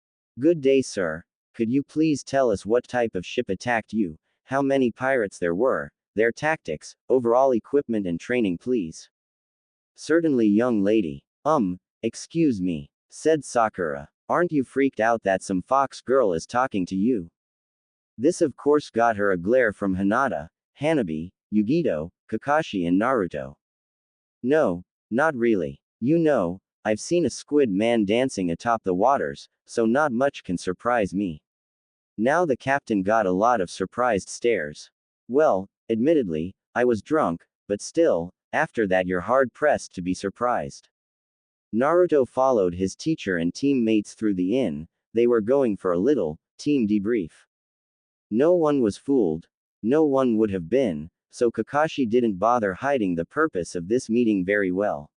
Good day, sir. Could you please tell us what type of ship attacked you, how many pirates there were, their tactics, overall equipment and training, please? Certainly, young lady. Excuse me, said Sakura. Aren't you freaked out that some fox girl is talking to you? This of course got her a glare from Hinata, Hanabi, Yugito, Kakashi and Naruto. No, not really. You know, I've seen a squid man dancing atop the waters, so not much can surprise me. Now the captain got a lot of surprised stares. Well, admittedly, I was drunk, but still, after that you're hard-pressed to be surprised. Naruto followed his teacher and teammates through the inn. They were going for a little team debrief. No one was fooled. No one would have been, so Kakashi didn't bother hiding the purpose of this meeting very well.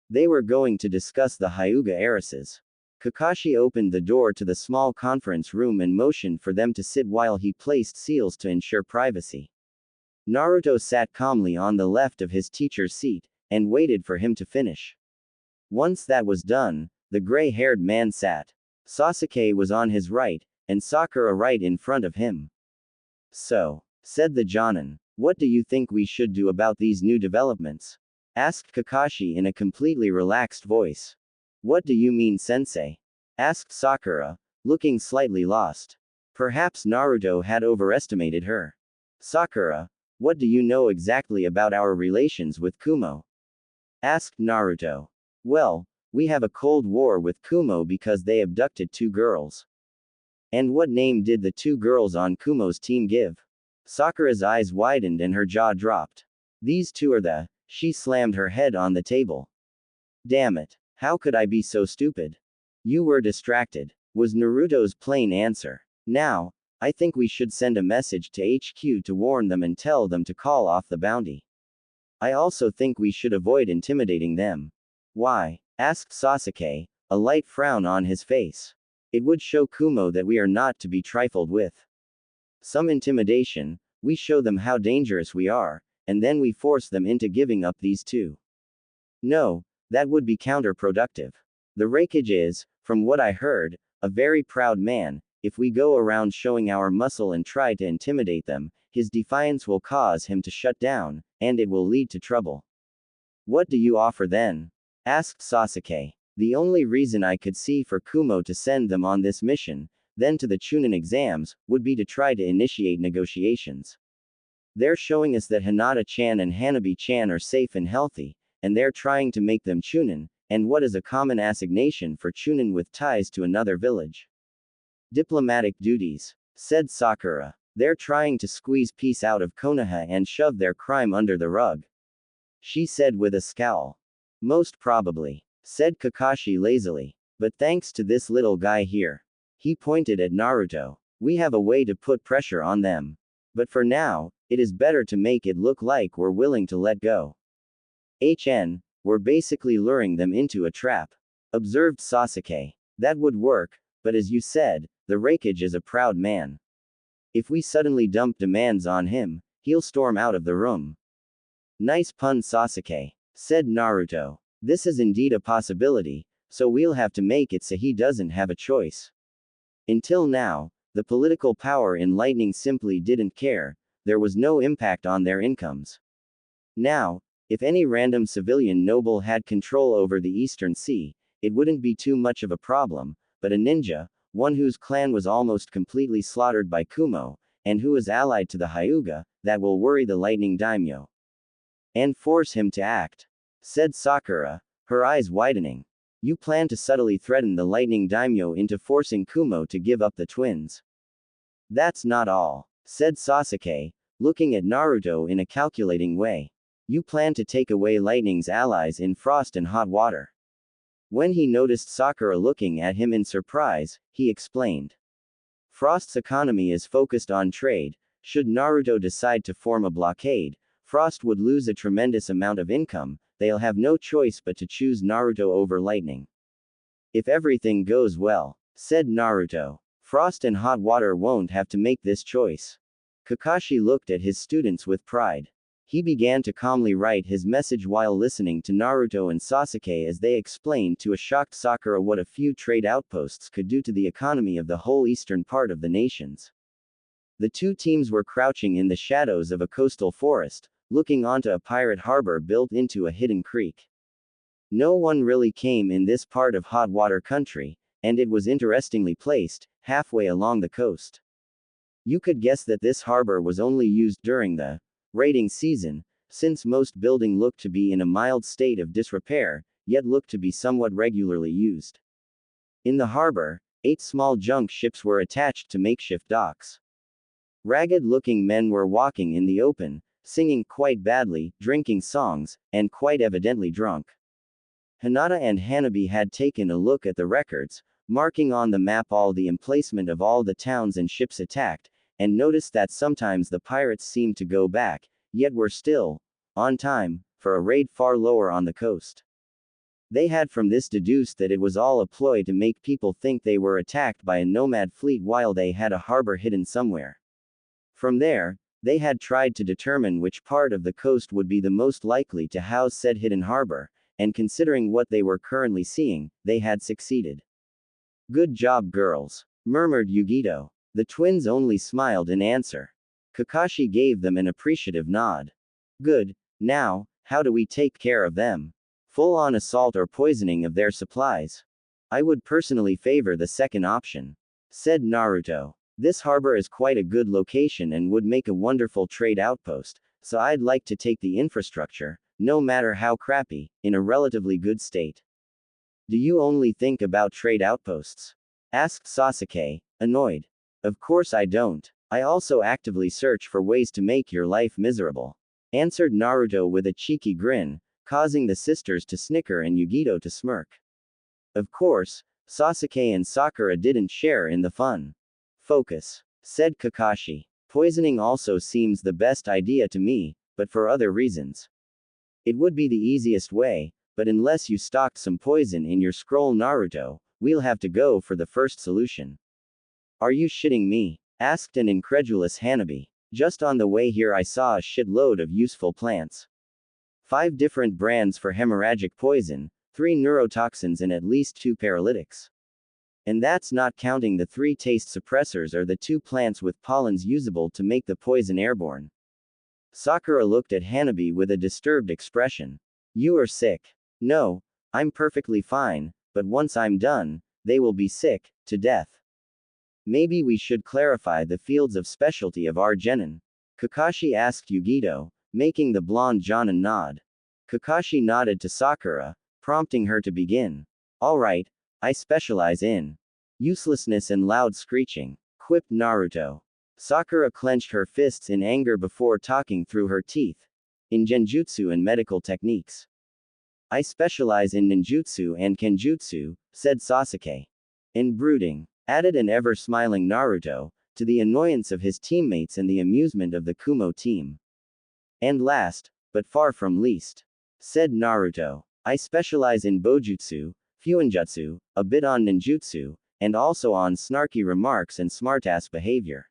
They were going to discuss the Hyuga heiresses. Kakashi opened the door to the small conference room and motioned for them to sit while he placed seals to ensure privacy. Naruto sat calmly on the left of his teacher's seat, and waited for him to finish. Once that was done, the gray-haired man sat. Sasuke was on his right, and Sakura right in front of him. So, said the Jonin, what do you think we should do about these new developments? Asked Kakashi in a completely relaxed voice. What do you mean, sensei? Asked Sakura, looking slightly lost. Perhaps Naruto had overestimated her. Sakura, what do you know exactly about our relations with Kumo? Asked Naruto. Well, we have a cold war with Kumo because they abducted 2 girls. And what name did the 2 girls on Kumo's team give? Sakura's eyes widened and her jaw dropped. These 2 are the. She slammed her head on the table. Damn it. How could I be so stupid? You were distracted, was Naruto's plain answer. Now, I think we should send a message to HQ to warn them and tell them to call off the bounty. I also think we should avoid intimidating them. Why? Asked Sasuke, a light frown on his face. It would show Kumo that we are not to be trifled with. Some intimidation, we show them how dangerous we are, and then we force them into giving up these 2. No, that would be counterproductive. The Raikage is, from what I heard, a very proud man. If we go around showing our muscle and try to intimidate them, his defiance will cause him to shut down, and it will lead to trouble. What do you offer then? Asked Sasuke. The only reason I could see for Kumo to send them on this mission, then to the Chunin exams, would be to try to initiate negotiations. They're showing us that Hinata-chan and Hanabi-chan are safe and healthy, and they're trying to make them Chunin, and what is a common assignation for Chunin with ties to another village? Diplomatic duties, said Sakura. They're trying to squeeze peace out of Konoha and shove their crime under the rug. She said with a scowl. Most probably, said Kakashi lazily. But thanks to this little guy here. He pointed at Naruto. We have a way to put pressure on them. But for now, it is better to make it look like we're willing to let go. We're basically luring them into a trap. Observed Sasuke. That would work, but as you said, the Raikage is a proud man. If we suddenly dump demands on him, he'll storm out of the room. Nice pun, Sasuke, said Naruto. This is indeed a possibility, so we'll have to make it so he doesn't have a choice. Until now, the political power in Lightning simply didn't care. There was no impact on their incomes. Now, if any random civilian noble had control over the Eastern Sea, it wouldn't be too much of a problem, but a ninja, one whose clan was almost completely slaughtered by Kumo, and who is allied to the Hyuga, that will worry the Lightning Daimyo. And force him to act, said Sakura, her eyes widening. You plan to subtly threaten the Lightning Daimyo into forcing Kumo to give up the twins. That's not all, said Sasuke, looking at Naruto in a calculating way. You plan to take away Lightning's allies in Frost and Hot Water. When he noticed Sakura looking at him in surprise, he explained. Frost's economy is focused on trade. Should Naruto decide to form a blockade, Frost would lose a tremendous amount of income. They'll have no choice but to choose Naruto over Lightning. If everything goes well, said Naruto, Frost and Hot Water won't have to make this choice. Kakashi looked at his students with pride. He began to calmly write his message while listening to Naruto and Sasuke as they explained to a shocked Sakura what a few trade outposts could do to the economy of the whole eastern part of the nations. The 2 teams were crouching in the shadows of a coastal forest, looking onto a pirate harbor built into a hidden creek. No one really came in this part of Hot Water Country, and it was interestingly placed, halfway along the coast. You could guess that this harbor was only used during the raiding season, since most building looked to be in a mild state of disrepair, yet looked to be somewhat regularly used. In the harbor, 8 small junk ships were attached to makeshift docks. Ragged-looking men were walking in the open, singing quite badly, drinking songs, and quite evidently drunk. Hinata and Hanabi had taken a look at the records, marking on the map all the emplacement of all the towns and ships attacked, and noticed that sometimes the pirates seemed to go back, yet were still, on time, for a raid far lower on the coast. They had from this deduced that it was all a ploy to make people think they were attacked by a nomad fleet while they had a harbor hidden somewhere. From there, they had tried to determine which part of the coast would be the most likely to house said hidden harbor, and considering what they were currently seeing, they had succeeded. Good job, girls, murmured Yugito. The twins only smiled in answer. Kakashi gave them an appreciative nod. Good, now, how do we take care of them? Full-on assault or poisoning of their supplies? I would personally favor the second option, said Naruto. This harbor is quite a good location and would make a wonderful trade outpost, so I'd like to take the infrastructure, no matter how crappy, in a relatively good state. Do you only think about trade outposts? Asked Sasuke, annoyed. Of course I don't. I also actively search for ways to make your life miserable, answered Naruto with a cheeky grin, causing the sisters to snicker and Yugito to smirk. Of course, Sasuke and Sakura didn't share in the fun. Focus, said Kakashi. Poisoning also seems the best idea to me, but for other reasons. It would be the easiest way, but unless you stocked some poison in your scroll Naruto, we'll have to go for the first solution. Are you shitting me? Asked an incredulous Hanabi. Just on the way here I saw a shitload of useful plants. 5 different brands for hemorrhagic poison, 3 neurotoxins and at least 2 paralytics. And that's not counting the 3 taste suppressors or the 2 plants with pollens usable to make the poison airborne. Sakura looked at Hanabi with a disturbed expression. You are sick. No, I'm perfectly fine, but once I'm done, they will be sick, to death. Maybe we should clarify the fields of specialty of our genin. Kakashi asked Yugito, making the blonde Jonin nod. Kakashi nodded to Sakura, prompting her to begin. Alright, I specialize in uselessness and loud screeching, quipped Naruto. Sakura clenched her fists in anger before talking through her teeth. In genjutsu and medical techniques. I specialize in ninjutsu and kenjutsu, said Sasuke. In brooding, added an ever-smiling Naruto, to the annoyance of his teammates and the amusement of the Kumo team. And last, but far from least, said Naruto, I specialize in bojutsu, fuinjutsu, a bit on ninjutsu, and also on snarky remarks and smartass behavior.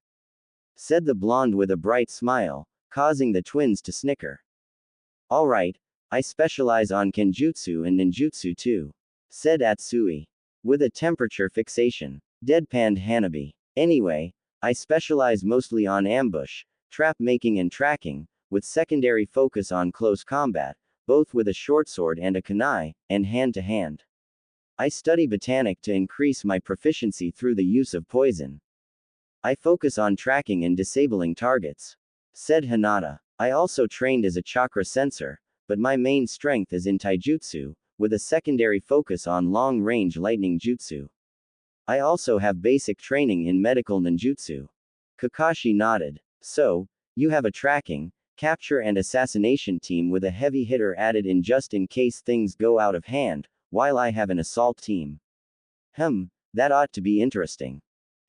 Said the blonde with a bright smile, causing the twins to snicker. Alright, I specialize on kenjutsu and ninjutsu too, said Atsui. With a temperature fixation, deadpanned Hanabi. Anyway, I specialize mostly on ambush, trap making and tracking, with secondary focus on close combat, both with a short sword and a kunai, and hand-to-hand. I study botanic to increase my proficiency through the use of poison. I focus on tracking and disabling targets, said Hinata. I also trained as a chakra sensor, but my main strength is in taijutsu, with a secondary focus on long-range lightning jutsu. I also have basic training in medical ninjutsu. Kakashi nodded. So, you have a tracking, capture and assassination team with a heavy hitter added in just in case things go out of hand, while I have an assault team. That ought to be interesting.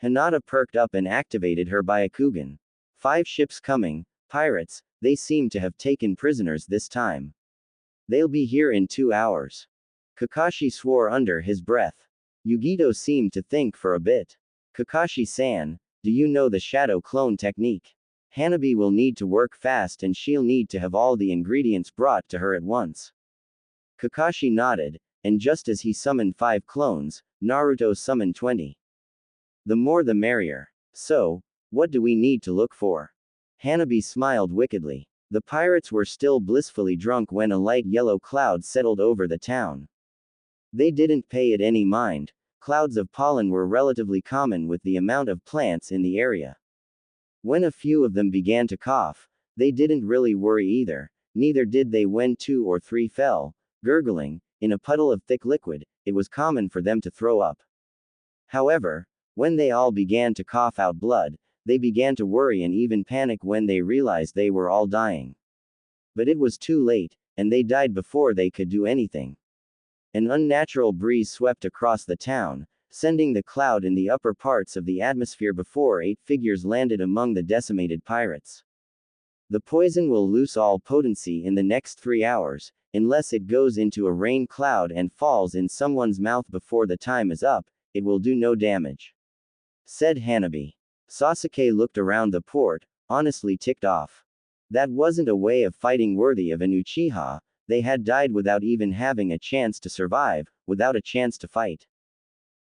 Hinata perked up and activated her Byakugan. 5 ships coming, pirates, they seem to have taken prisoners this time. They'll be here in 2 hours. Kakashi swore under his breath. Yugito seemed to think for a bit. Kakashi-san, do you know the shadow clone technique? Hanabi will need to work fast and she'll need to have all the ingredients brought to her at once. Kakashi nodded, and just as he summoned 5 clones, Naruto summoned 20. The more the merrier. So, what do we need to look for? Hanabi smiled wickedly. The pirates were still blissfully drunk when a light yellow cloud settled over the town. They didn't pay it any mind. Clouds of pollen were relatively common with the amount of plants in the area. When a few of them began to cough, they didn't really worry either, neither did they when 2 or 3 fell, gurgling, in a puddle of thick liquid. It was common for them to throw up. However, when they all began to cough out blood, they began to worry and even panic when they realized they were all dying. But it was too late, and they died before they could do anything. An unnatural breeze swept across the town, sending the cloud in the upper parts of the atmosphere before 8 figures landed among the decimated pirates. The poison will lose all potency in the next 3 hours, unless it goes into a rain cloud and falls in someone's mouth before the time is up, it will do no damage, said Hanabi. Sasuke looked around the port, honestly ticked off. That wasn't a way of fighting worthy of an Uchiha. They had died without even having a chance to survive, without a chance to fight.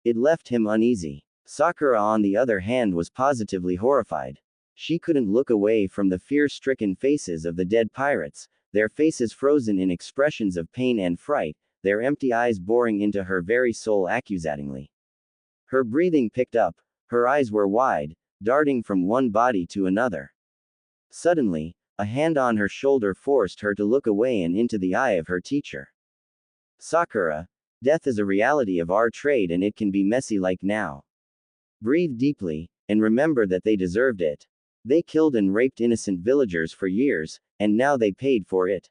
It left him uneasy. Sakura, on the other hand, was positively horrified. She couldn't look away from the fear-stricken faces of the dead pirates, their faces frozen in expressions of pain and fright, their empty eyes boring into her very soul accusatingly. Her breathing picked up, her eyes were wide, darting from one body to another. Suddenly, a hand on her shoulder forced her to look away and into the eye of her teacher. Sakura, death is a reality of our trade and it can be messy like now. Breathe deeply, and remember that they deserved it. They killed and raped innocent villagers for years, and now they paid for it.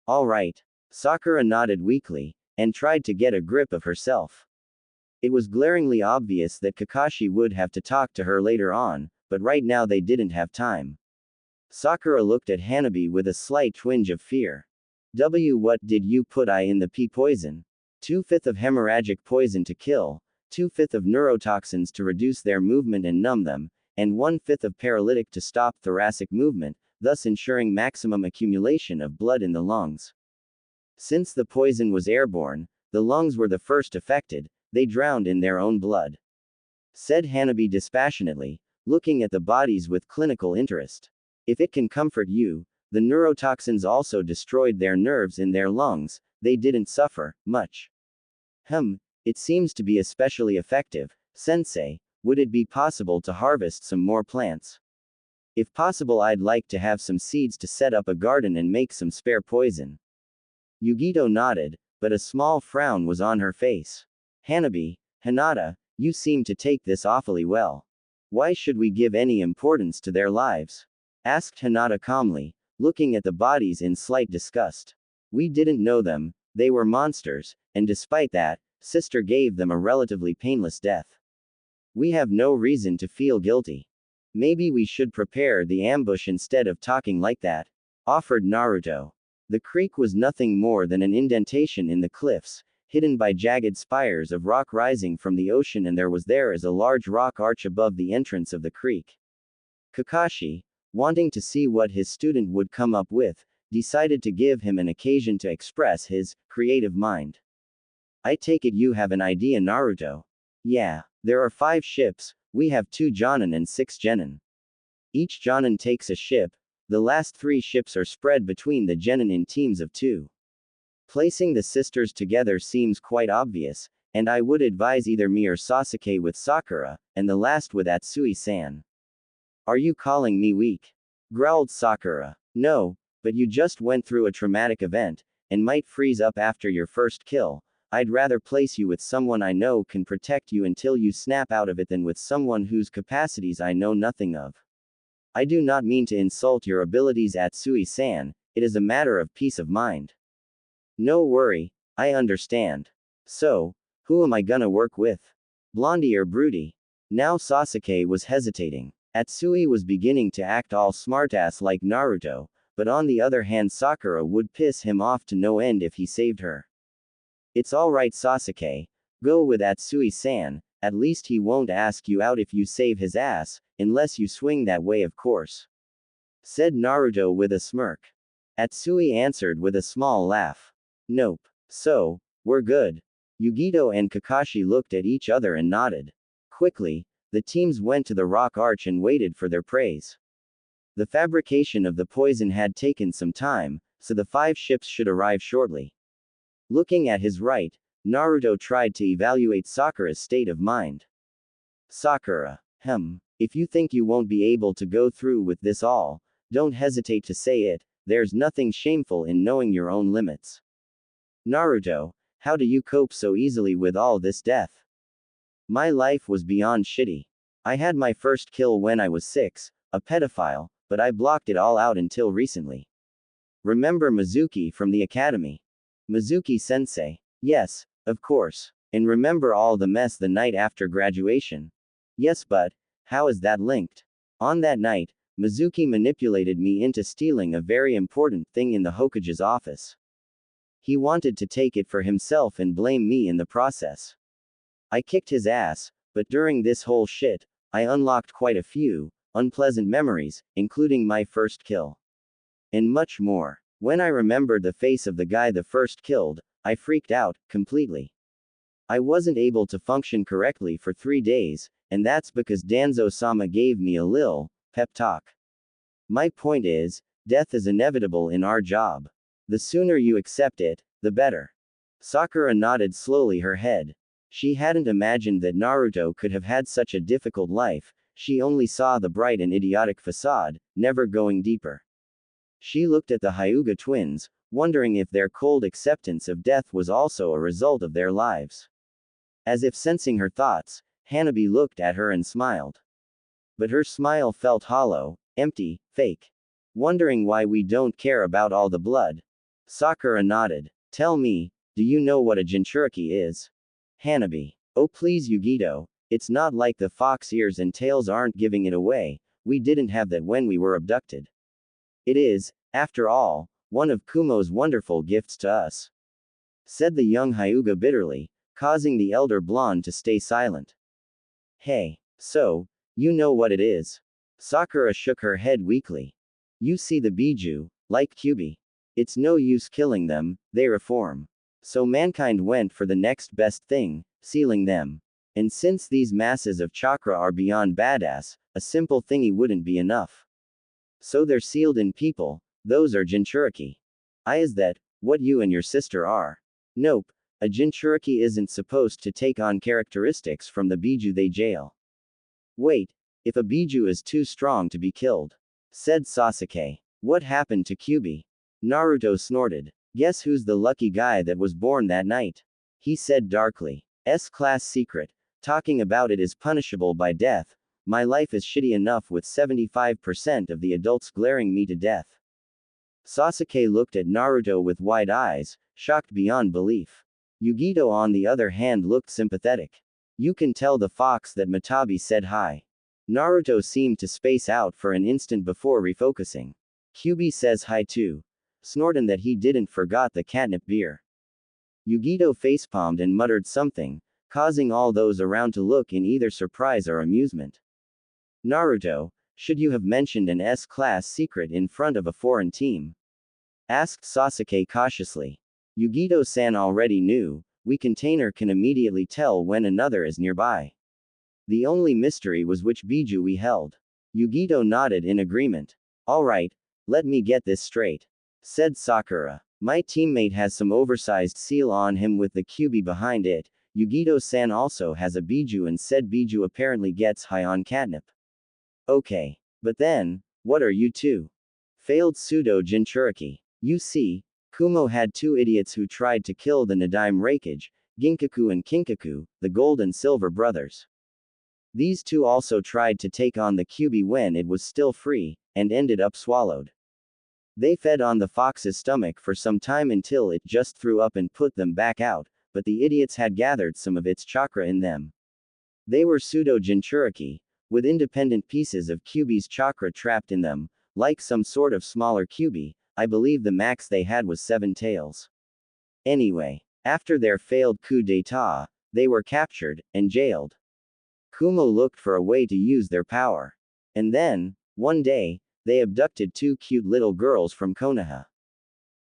All right. Sakura nodded weakly, and tried to get a grip of herself. It was glaringly obvious that Kakashi would have to talk to her later on, but right now they didn't have time. Sakura looked at Hanabi with a slight twinge of fear. What did you put in the pea poison? 2/5 of hemorrhagic poison to kill, 2/5 of neurotoxins to reduce their movement and numb them, and 1/5 of paralytic to stop thoracic movement, thus ensuring maximum accumulation of blood in the lungs. Since the poison was airborne, the lungs were the first affected, they drowned in their own blood, said Hanabi dispassionately, looking at the bodies with clinical interest. If it can comfort you, the neurotoxins also destroyed their nerves in their lungs, they didn't suffer much. It seems to be especially effective, sensei. Would it be possible to harvest some more plants? If possible, I'd like to have some seeds to set up a garden and make some spare poison. Yugito nodded, but a small frown was on her face. Hanabi, Hinata, you seem to take this awfully well. Why should we give any importance to their lives? Asked Hinata calmly, looking at the bodies in slight disgust. We didn't know them, they were monsters, and despite that, sister gave them a relatively painless death. We have no reason to feel guilty. Maybe we should prepare the ambush instead of talking like that, offered Naruto. The creek was nothing more than an indentation in the cliffs, hidden by jagged spires of rock rising from the ocean, and there is a large rock arch above the entrance of the creek. Kakashi, wanting to see what his student would come up with, decided to give him an occasion to express his creative mind. I take it you have an idea, Naruto. Yeah, there are 5 ships, we have 2 Jonin and 6 Genin. Each Jonin takes a ship, the last 3 ships are spread between the Genin in teams of 2. Placing the sisters together seems quite obvious, and I would advise either me or Sasuke with Sakura, and the last with Atsui-san. Are you calling me weak? Growled Sakura. No, but you just went through a traumatic event, and might freeze up after your first kill. I'd rather place you with someone I know can protect you until you snap out of it than with someone whose capacities I know nothing of. I do not mean to insult your abilities, Atsui-san, it is a matter of peace of mind. No worry, I understand. So, who am I gonna work with? Blondie or Broody? Now Sasuke was hesitating. Atsui was beginning to act all smartass like Naruto, but on the other hand Sakura would piss him off to no end if he saved her. It's alright Sasuke, go with Atsui-san, at least he won't ask you out if you save his ass, unless you swing that way of course. Said Naruto with a smirk. Atsui answered with a small laugh. Nope. So, we're good. Yugito and Kakashi looked at each other and nodded. Quickly, the teams went to the rock arch and waited for their praise. The fabrication of the poison had taken some time, so the 5 ships should arrive shortly. Looking at his right, Naruto tried to evaluate Sakura's state of mind. Sakura, if you think you won't be able to go through with this all, don't hesitate to say it, there's nothing shameful in knowing your own limits. Naruto, how do you cope so easily with all this death? My life was beyond shitty. I had my first kill when I was 6, a pedophile, but I blocked it all out until recently. Remember Mizuki from the academy? Mizuki-sensei. Yes, of course. And remember all the mess the night after graduation? Yes, but how is that linked? On that night, Mizuki manipulated me into stealing a very important thing in the Hokage's office. He wanted to take it for himself and blame me in the process. I kicked his ass, but during this whole shit, I unlocked quite a few unpleasant memories, including my first kill. And much more. When I remembered the face of the guy the first killed, I freaked out, completely. I wasn't able to function correctly for 3 days, and that's because Danzo-sama gave me a lil pep talk. My point is, death is inevitable in our job. The sooner you accept it, the better. Sakura nodded slowly her head. She hadn't imagined that Naruto could have had such a difficult life, she only saw the bright and idiotic facade, never going deeper. She looked at the Hyuga twins, wondering if their cold acceptance of death was also a result of their lives. As if sensing her thoughts, Hanabi looked at her and smiled. But her smile felt hollow, empty, fake. Wondering why we don't care about all the blood. Sakura nodded. Tell me, do you know what a Jinchuriki is? Hanabi. Oh please Yugito, it's not like the fox ears and tails aren't giving it away, we didn't have that when we were abducted. It is, after all, one of Kumo's wonderful gifts to us. Said the young Hyuga bitterly, causing the elder blonde to stay silent. Hey, so, you know what it is? Sakura shook her head weakly. You see the Biju, like Kyubi. It's no use killing them, they reform. So mankind went for the next best thing, sealing them. And since these masses of chakra are beyond badass, a simple thingy wouldn't be enough. So they're sealed in people, those are Jinchuriki. Is that what you and your sister are? Nope, a Jinchuriki isn't supposed to take on characteristics from the Biju they jail. Wait, if a Biju is too strong to be killed, said Sasuke. What happened to Kyubi? Naruto snorted. Guess who's the lucky guy that was born that night? He said darkly. S-class secret. Talking about it is punishable by death. My life is shitty enough with 75% of the adults glaring me to death. Sasuke looked at Naruto with wide eyes, shocked beyond belief. Yugito on the other hand looked sympathetic. You can tell the fox that Matabi said hi. Naruto seemed to space out for an instant before refocusing. Kyubi says hi too. Snorting that he didn't forgot the catnip beer. Yugito facepalmed and muttered something, causing all those around to look in either surprise or amusement. Naruto, should you have mentioned an S-class secret in front of a foreign team? Asked Sasuke cautiously. Yugito-san already knew, we container can immediately tell when another is nearby. The only mystery was which Biju we held. Yugito nodded in agreement. Alright, let me get this straight. Said Sakura. My teammate has some oversized seal on him with the Kyubi behind it. Yugito-san also has a Biju and said Biju apparently gets high on catnip. Okay. But then, what are you two? Failed pseudo Jinchuriki. You see, Kumo had 2 idiots who tried to kill the Nadaime Raikage, Ginkaku and Kinkaku, the gold and silver brothers. These 2 also tried to take on the Kyubi when it was still free, and ended up swallowed. They fed on the fox's stomach for some time until it just threw up and put them back out, but the idiots had gathered some of its chakra in them. They were pseudo Jinchuriki, with independent pieces of Kyubi's chakra trapped in them, like some sort of smaller Kyubi. I believe the max they had was 7 tails. Anyway, after their failed coup d'etat, they were captured, and jailed. Kumo looked for a way to use their power. And then, one day, they abducted 2 cute little girls from Konoha.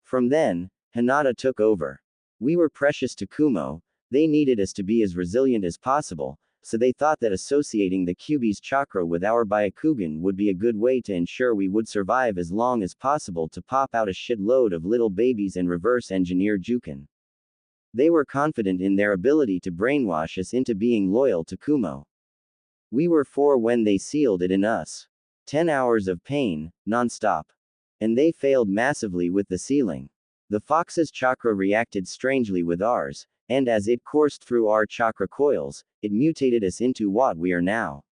From then, Hinata took over. We were precious to Kumo, they needed us to be as resilient as possible, so they thought that associating the Kyubi's chakra with our Byakugan would be a good way to ensure we would survive as long as possible to pop out a shitload of little babies and reverse engineer Juken. They were confident in their ability to brainwash us into being loyal to Kumo. We were 4 when they sealed it in us. 10 hours of pain, non-stop. And they failed massively with the sealing. The fox's chakra reacted strangely with ours, and as it coursed through our chakra coils, it mutated us into what we are now.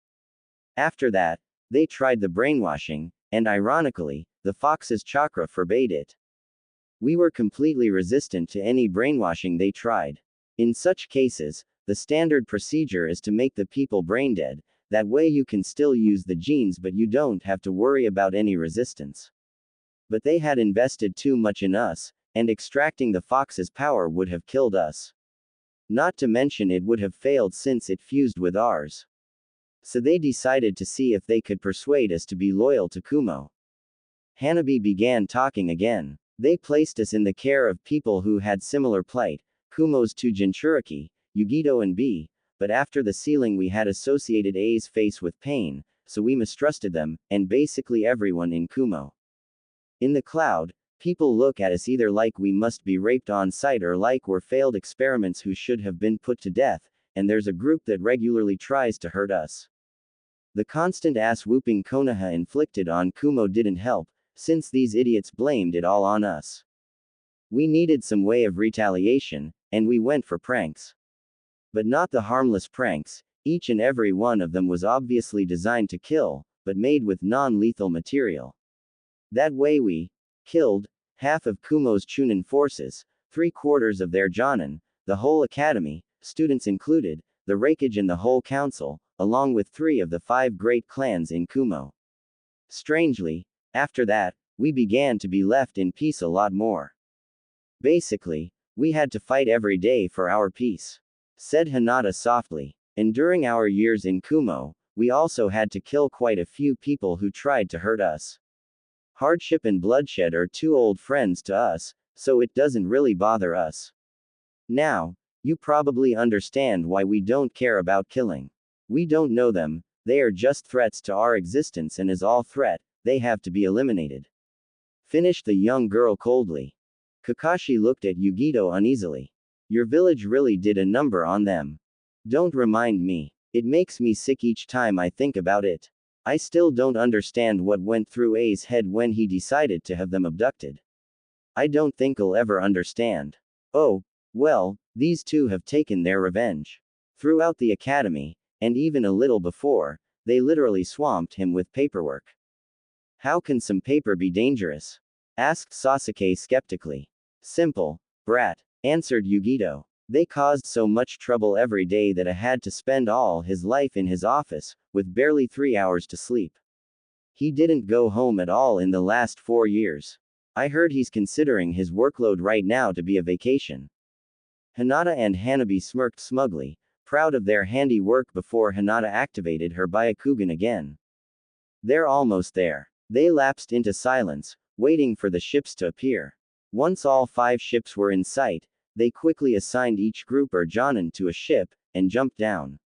After that, they tried the brainwashing, and ironically, the fox's chakra forbade it. We were completely resistant to any brainwashing they tried. In such cases, the standard procedure is to make the people brain dead, that way you can still use the genes but you don't have to worry about any resistance. But they had invested too much in us, and extracting the fox's power would have killed us. Not to mention it would have failed since it fused with ours. So they decided to see if they could persuade us to be loyal to Kumo. Hanabi began talking again. They placed us in the care of people who had similar plight, Kumo's two Jinchuriki, Yugito and B, but after the sealing we had associated A's face with pain, so we mistrusted them, and basically everyone in Kumo. In the cloud, people look at us either like we must be raped on sight or like we're failed experiments who should have been put to death, and there's a group that regularly tries to hurt us. The constant ass-whooping Konoha inflicted on Kumo didn't help, since these idiots blamed it all on us. We needed some way of retaliation, and we went for pranks. But not the harmless pranks, each and every one of them was obviously designed to kill, but made with non-lethal material. That way we killed half of Kumo's Chunin forces, 3/4 of their Jonin, the whole academy, students included, the Raikage and the whole council, along with 3 of the 5 great clans in Kumo. Strangely, after that, we began to be left in peace a lot more. Basically, we had to fight every day for our peace, said Hinata softly. And during our years in Kumo, we also had to kill quite a few people who tried to hurt us. Hardship and bloodshed are 2 old friends to us, so it doesn't really bother us. Now, you probably understand why we don't care about killing. We don't know them, they are just threats to our existence, and as all threat, they have to be eliminated. Finished the young girl coldly. Kakashi looked at Yugito uneasily. Your village really did a number on them. Don't remind me. It makes me sick each time I think about it. I still don't understand what went through A's head when he decided to have them abducted. I don't think I'll ever understand. Oh, well, these 2 have taken their revenge. Throughout the academy, and even a little before, they literally swamped him with paperwork. How can some paper be dangerous? Asked Sasuke skeptically. Simple, brat, answered Yugito. They caused so much trouble every day that I had to spend all his life in his office, with barely 3 hours to sleep. He didn't go home at all in the last 4 years. I heard he's considering his workload right now to be a vacation. Hinata and Hanabi smirked smugly, proud of their handiwork before Hinata activated her Byakugan again. They're almost there. They lapsed into silence, waiting for the ships to appear. Once all 5 ships were in sight, they quickly assigned each group or Jonin to a ship, and jumped down.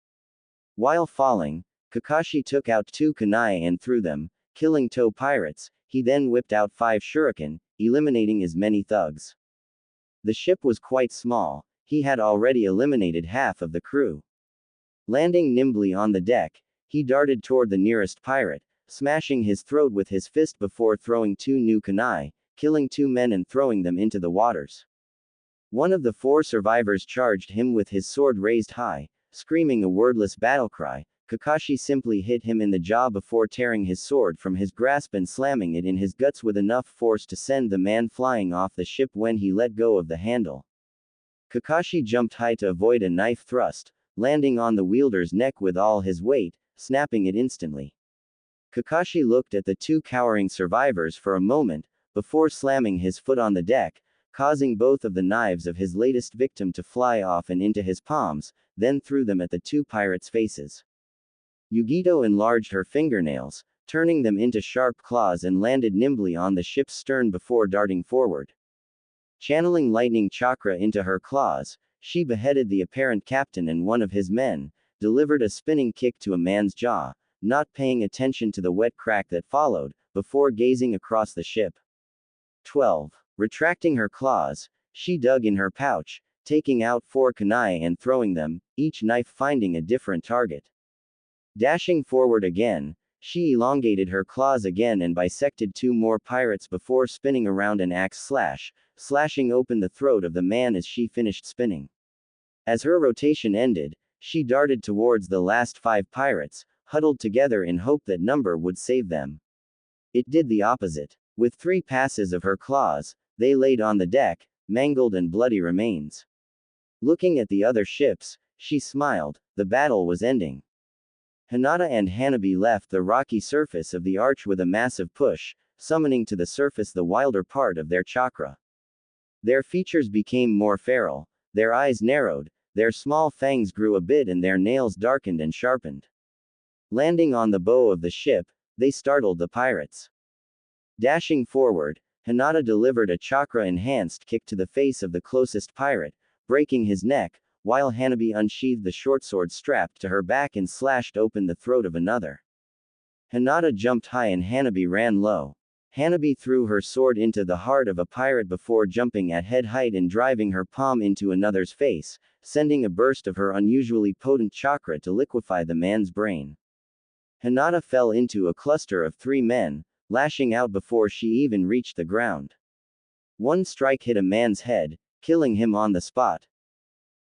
While falling, Kakashi took out 2 kunai and threw them, killing tow pirates. He then whipped out 5 shuriken, eliminating as many thugs. The ship was quite small, he had already eliminated half of the crew. Landing nimbly on the deck, he darted toward the nearest pirate, smashing his throat with his fist before throwing 2 new kunai, killing 2 men and throwing them into the waters. One of the 4 survivors charged him with his sword raised high, screaming a wordless battle cry. Kakashi simply hit him in the jaw before tearing his sword from his grasp and slamming it in his guts with enough force to send the man flying off the ship when he let go of the handle. Kakashi jumped high to avoid a knife thrust, landing on the wielder's neck with all his weight, snapping it instantly. Kakashi looked at the 2 cowering survivors for a moment, before slamming his foot on the deck, causing both of the knives of his latest victim to fly off and into his palms, then threw them at the 2 pirates' faces. Yugito enlarged her fingernails, turning them into sharp claws, and landed nimbly on the ship's stern before darting forward. Channeling lightning chakra into her claws, she beheaded the apparent captain and one of his men, delivered a spinning kick to a man's jaw, not paying attention to the wet crack that followed, before gazing across the ship. 12. Retracting her claws, she dug in her pouch, taking out 4 kunai and throwing them, each knife finding a different target. Dashing forward again, she elongated her claws again and bisected 2 more pirates before spinning around an axe slashing open the throat of the man as she finished spinning. As her rotation ended, she darted towards the last 5 pirates, huddled together in hope that number would save them. It did the opposite. With 3 passes of her claws, they laid on the deck, mangled and bloody remains. Looking at the other ships, she smiled. The battle was ending. Hinata and Hanabi left the rocky surface of the arch with a massive push, summoning to the surface the wilder part of their chakra. Their features became more feral, their eyes narrowed, their small fangs grew a bit and their nails darkened and sharpened. Landing on the bow of the ship, they startled the pirates. Dashing forward, Hinata delivered a chakra-enhanced kick to the face of the closest pirate, breaking his neck, while Hanabi unsheathed the short sword strapped to her back and slashed open the throat of another. Hinata jumped high and Hanabi ran low. Hanabi threw her sword into the heart of a pirate before jumping at head height and driving her palm into another's face, sending a burst of her unusually potent chakra to liquefy the man's brain. Hinata fell into a cluster of 3 men, lashing out before she even reached the ground. One strike hit a man's head, killing him on the spot.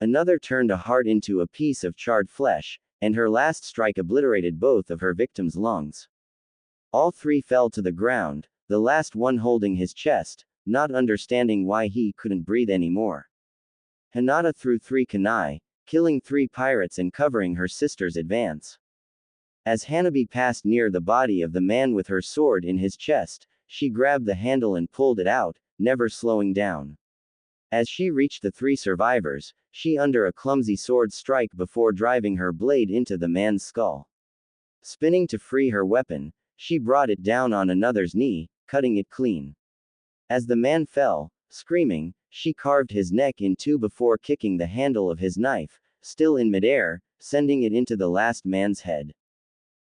Another turned a heart into a piece of charred flesh, and her last strike obliterated both of her victims' lungs. All 3 fell to the ground, the last one holding his chest, not understanding why he couldn't breathe anymore. Hinata threw 3 kunai, killing 3 pirates and covering her sister's advance. As Hanabi passed near the body of the man with her sword in his chest, she grabbed the handle and pulled it out, never slowing down. As she reached the 3 survivors, she under a clumsy sword strike before driving her blade into the man's skull. Spinning to free her weapon, she brought it down on another's knee, cutting it clean. As the man fell, screaming, she carved his neck in 2 before kicking the handle of his knife, still in midair, sending it into the last man's head.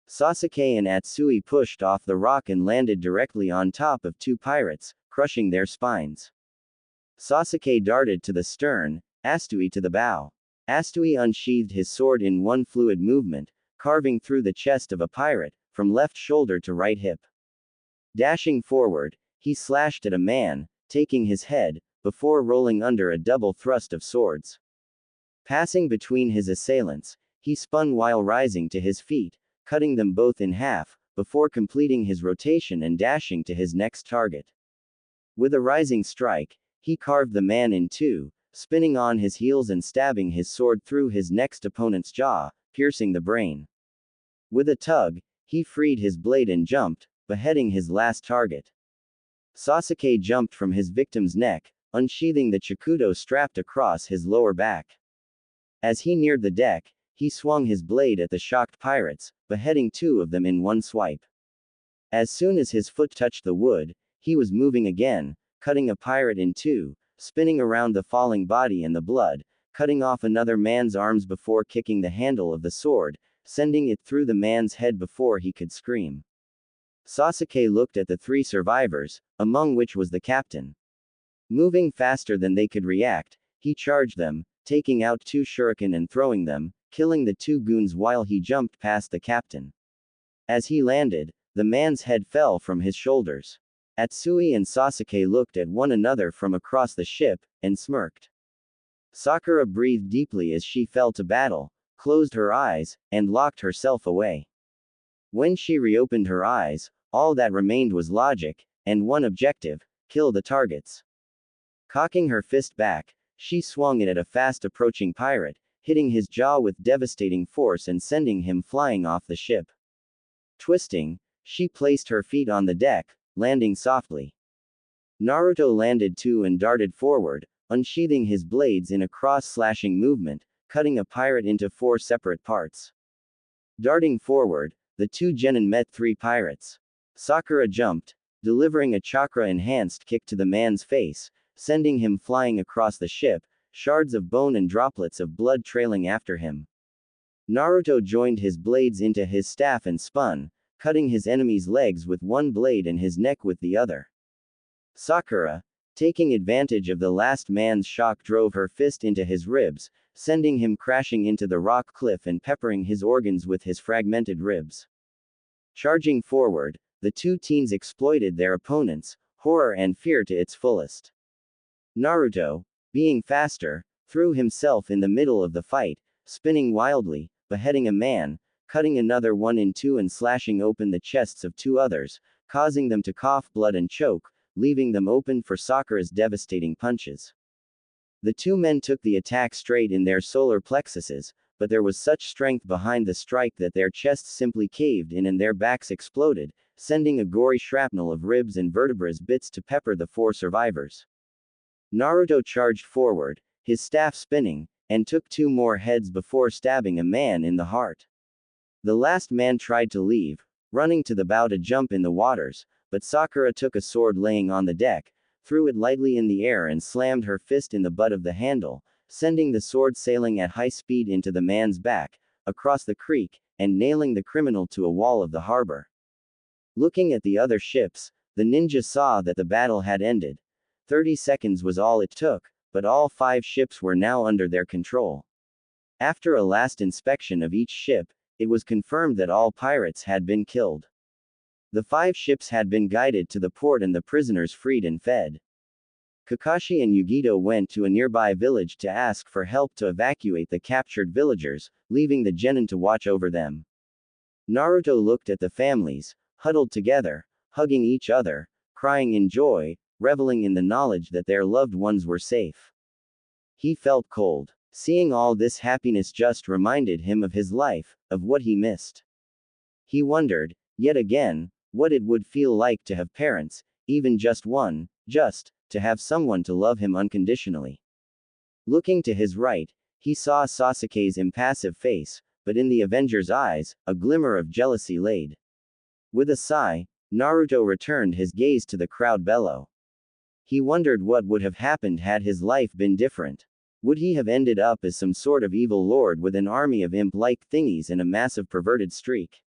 Sasuke and Atsui pushed off the rock and landed directly on top of 2 pirates, crushing their spines. Sasuke darted to the stern, Atsui to the bow. Atsui unsheathed his sword in one fluid movement, carving through the chest of a pirate, from left shoulder to right hip. Dashing forward, he slashed at a man, taking his head, before rolling under a double thrust of swords. Passing between his assailants, he spun while rising to his feet, cutting them both in half, before completing his rotation and dashing to his next target. With a rising strike, he carved the man in 2, spinning on his heels and stabbing his sword through his next opponent's jaw, piercing the brain. With a tug, he freed his blade and jumped, beheading his last target. Sasuke jumped from his victim's neck, unsheathing the chikudo strapped across his lower back. As he neared the deck, he swung his blade at the shocked pirates, beheading 2 of them in one swipe. As soon as his foot touched the wood, he was moving again, cutting a pirate in 2, spinning around the falling body and the blood, cutting off another man's arms before kicking the handle of the sword, sending it through the man's head before he could scream. Sasuke looked at the 3 survivors, among which was the captain. Moving faster than they could react, he charged them, taking out 2 shuriken and throwing them, killing the 2 goons while he jumped past the captain. As he landed, the man's head fell from his shoulders. Atsui and Sasuke looked at one another from across the ship, and smirked. Sakura breathed deeply as she fell to battle, closed her eyes, and locked herself away. When she reopened her eyes, all that remained was logic, and one objective: kill the targets. Cocking her fist back, she swung it at a fast-approaching pirate, hitting his jaw with devastating force and sending him flying off the ship. Twisting, she placed her feet on the deck, landing softly. Naruto landed too and darted forward, unsheathing his blades in a cross-slashing movement, cutting a pirate into 4 separate parts. Darting forward, the 2 genin met 3 pirates. Sakura jumped, delivering a chakra-enhanced kick to the man's face, sending him flying across the ship, shards of bone and droplets of blood trailing after him. Naruto joined his blades into his staff and spun, cutting his enemy's legs with one blade and his neck with the other. Sakura, taking advantage of the last man's shock, drove her fist into his ribs, sending him crashing into the rock cliff and peppering his organs with his fragmented ribs. Charging forward, the 2 teens exploited their opponents' horror and fear to its fullest. Naruto, being faster, threw himself in the middle of the fight, spinning wildly, beheading a man, cutting another one in two and slashing open the chests of two others, causing them to cough blood and choke, leaving them open for Sakura's devastating punches. The two men took the attack straight in their solar plexuses, but there was such strength behind the strike that their chests simply caved in and their backs exploded, sending a gory shrapnel of ribs and vertebrae bits to pepper the four survivors. Naruto charged forward, his staff spinning, and took two more heads before stabbing a man in the heart. The last man tried to leave, running to the bow to jump in the waters, but Sakura took a sword laying on the deck, threw it lightly in the air and slammed her fist in the butt of the handle, sending the sword sailing at high speed into the man's back, across the creek, and nailing the criminal to a wall of the harbor. Looking at the other ships, the ninja saw that the battle had ended. 30 seconds was all it took, but all 5 ships were now under their control. After a last inspection of each ship, it was confirmed that all pirates had been killed. The 5 ships had been guided to the port and the prisoners freed and fed. Kakashi and Yugito went to a nearby village to ask for help to evacuate the captured villagers, leaving the genin to watch over them. Naruto looked at the families, huddled together, hugging each other, crying in joy, reveling in the knowledge that their loved ones were safe. He felt cold. Seeing all this happiness just reminded him of his life, of what he missed. He wondered, yet again, what it would feel like to have parents, even just one, just to have someone to love him unconditionally. Looking to his right, he saw Sasuke's impassive face, but in the Avenger's eyes, a glimmer of jealousy laid. With a sigh, Naruto returned his gaze to the crowd below. He wondered what would have happened had his life been different. Would he have ended up as some sort of evil lord with an army of imp-like thingies and a massive perverted streak?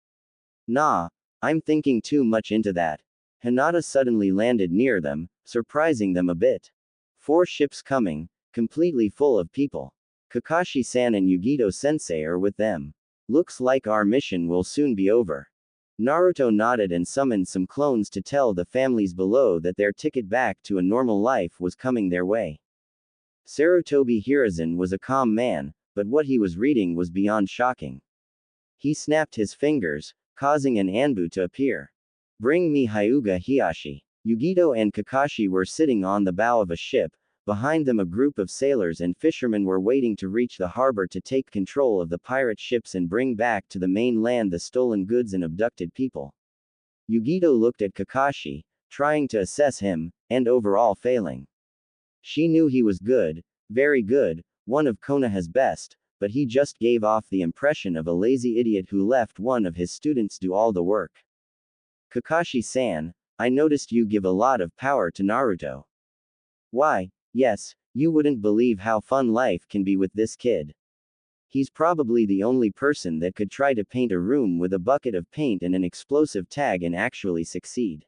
Nah, I'm thinking too much into that. Hinata suddenly landed near them, surprising them a bit. 4 ships coming, completely full of people. Kakashi-san and Yugito-sensei are with them. Looks like our mission will soon be over. Naruto nodded and summoned some clones to tell the families below that their ticket back to a normal life was coming their way. Sarutobi Hiruzen was a calm man, but what he was reading was beyond shocking. He snapped his fingers, causing an Anbu to appear. Bring me Hyuga Hiashi. Yugito and Kakashi were sitting on the bow of a ship, behind them a group of sailors and fishermen were waiting to reach the harbor to take control of the pirate ships and bring back to the mainland the stolen goods and abducted people. Yugito looked at Kakashi, trying to assess him, and overall failing. She knew he was good, very good, one of Konoha's best, but he just gave off the impression of a lazy idiot who left one of his students do all the work. Kakashi-san, I noticed you give a lot of power to Naruto. Why, yes, you wouldn't believe how fun life can be with this kid. He's probably the only person that could try to paint a room with a bucket of paint and an explosive tag and actually succeed.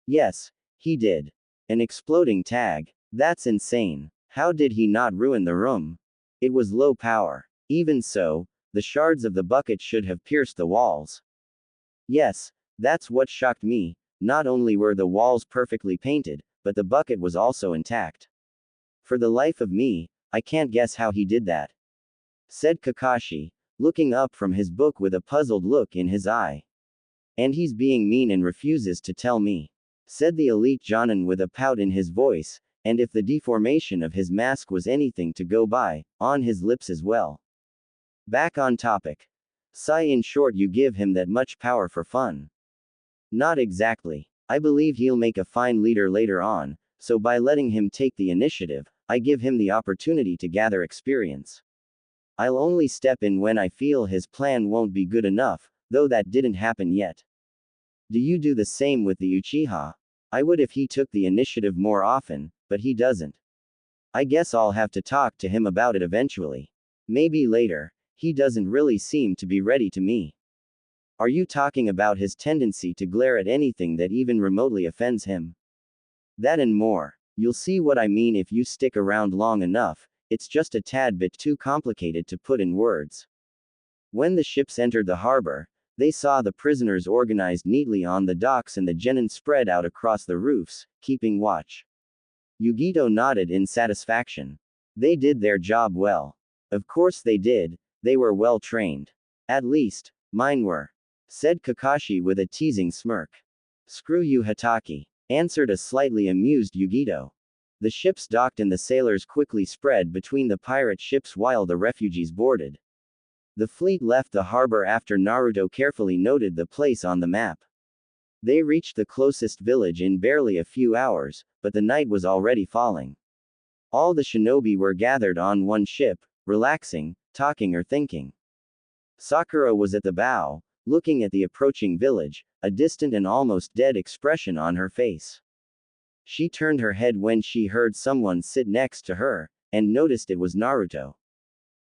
Yes, he did. An exploding tag. That's insane. How did he not ruin the room? It was low power. Even so, the shards of the bucket should have pierced the walls. Yes, that's what shocked me. Not only were the walls perfectly painted, but the bucket was also intact. For the life of me, I can't guess how he did that, said Kakashi, looking up from his book with a puzzled look in his eye. And he's being mean and refuses to tell me, said the elite Jonin with a pout in his voice, and if the deformation of his mask was anything to go by, on his lips as well. Back on topic. Sigh, in short, you give him that much power for fun. Not exactly. I believe he'll make a fine leader later on, so by letting him take the initiative, I give him the opportunity to gather experience. I'll only step in when I feel his plan won't be good enough, though that didn't happen yet. Do you do the same with the Uchiha? I would if he took the initiative more often, but he doesn't. I guess I'll have to talk to him about it eventually. Maybe later. He doesn't really seem to be ready to me. Are you talking about his tendency to glare at anything that even remotely offends him? That and more. You'll see what I mean if you stick around long enough. It's just a tad bit too complicated to put in words. When the ships entered the harbor, they saw the prisoners organized neatly on the docks and the genin spread out across the roofs, keeping watch. Yugito nodded in satisfaction. They did their job well. Of course they did, they were well trained. At least, mine were. Said Kakashi with a teasing smirk. Screw you, Hataki, answered a slightly amused Yugito. The ships docked and the sailors quickly spread between the pirate ships while the refugees boarded. The fleet left the harbor after Naruto carefully noted the place on the map. They reached the closest village in barely a few hours, but the night was already falling. All the shinobi were gathered on one ship, relaxing, talking or thinking. Sakura was at the bow, looking at the approaching village, a distant and almost dead expression on her face. She turned her head when she heard someone sit next to her, and noticed it was Naruto.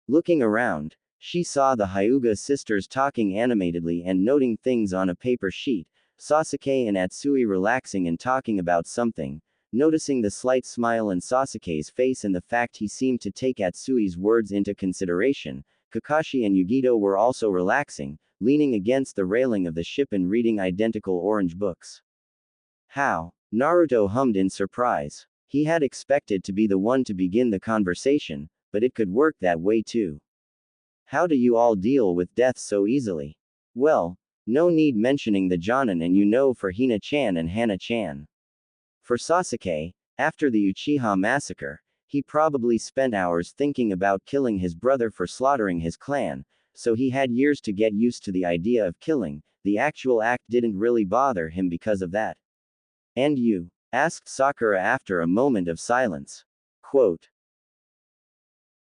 Looking around, she saw the Hyuga sisters talking animatedly and noting things on a paper sheet, Sasuke and Atsui relaxing and talking about something. Noticing the slight smile on Sasuke's face and the fact he seemed to take Atsui's words into consideration, Kakashi and Yugito were also relaxing, leaning against the railing of the ship and reading identical orange books. How? Naruto hummed in surprise. He had expected to be the one to begin the conversation, but it could work that way too. How do you all deal with death so easily? Well, no need mentioning the Jonin and you know for Hina-chan and Hana-chan. For Sasuke, after the Uchiha massacre, he probably spent hours thinking about killing his brother for slaughtering his clan, so he had years to get used to the idea of killing. The actual act didn't really bother him because of that. And you? Asked Sakura after a moment of silence. Quote,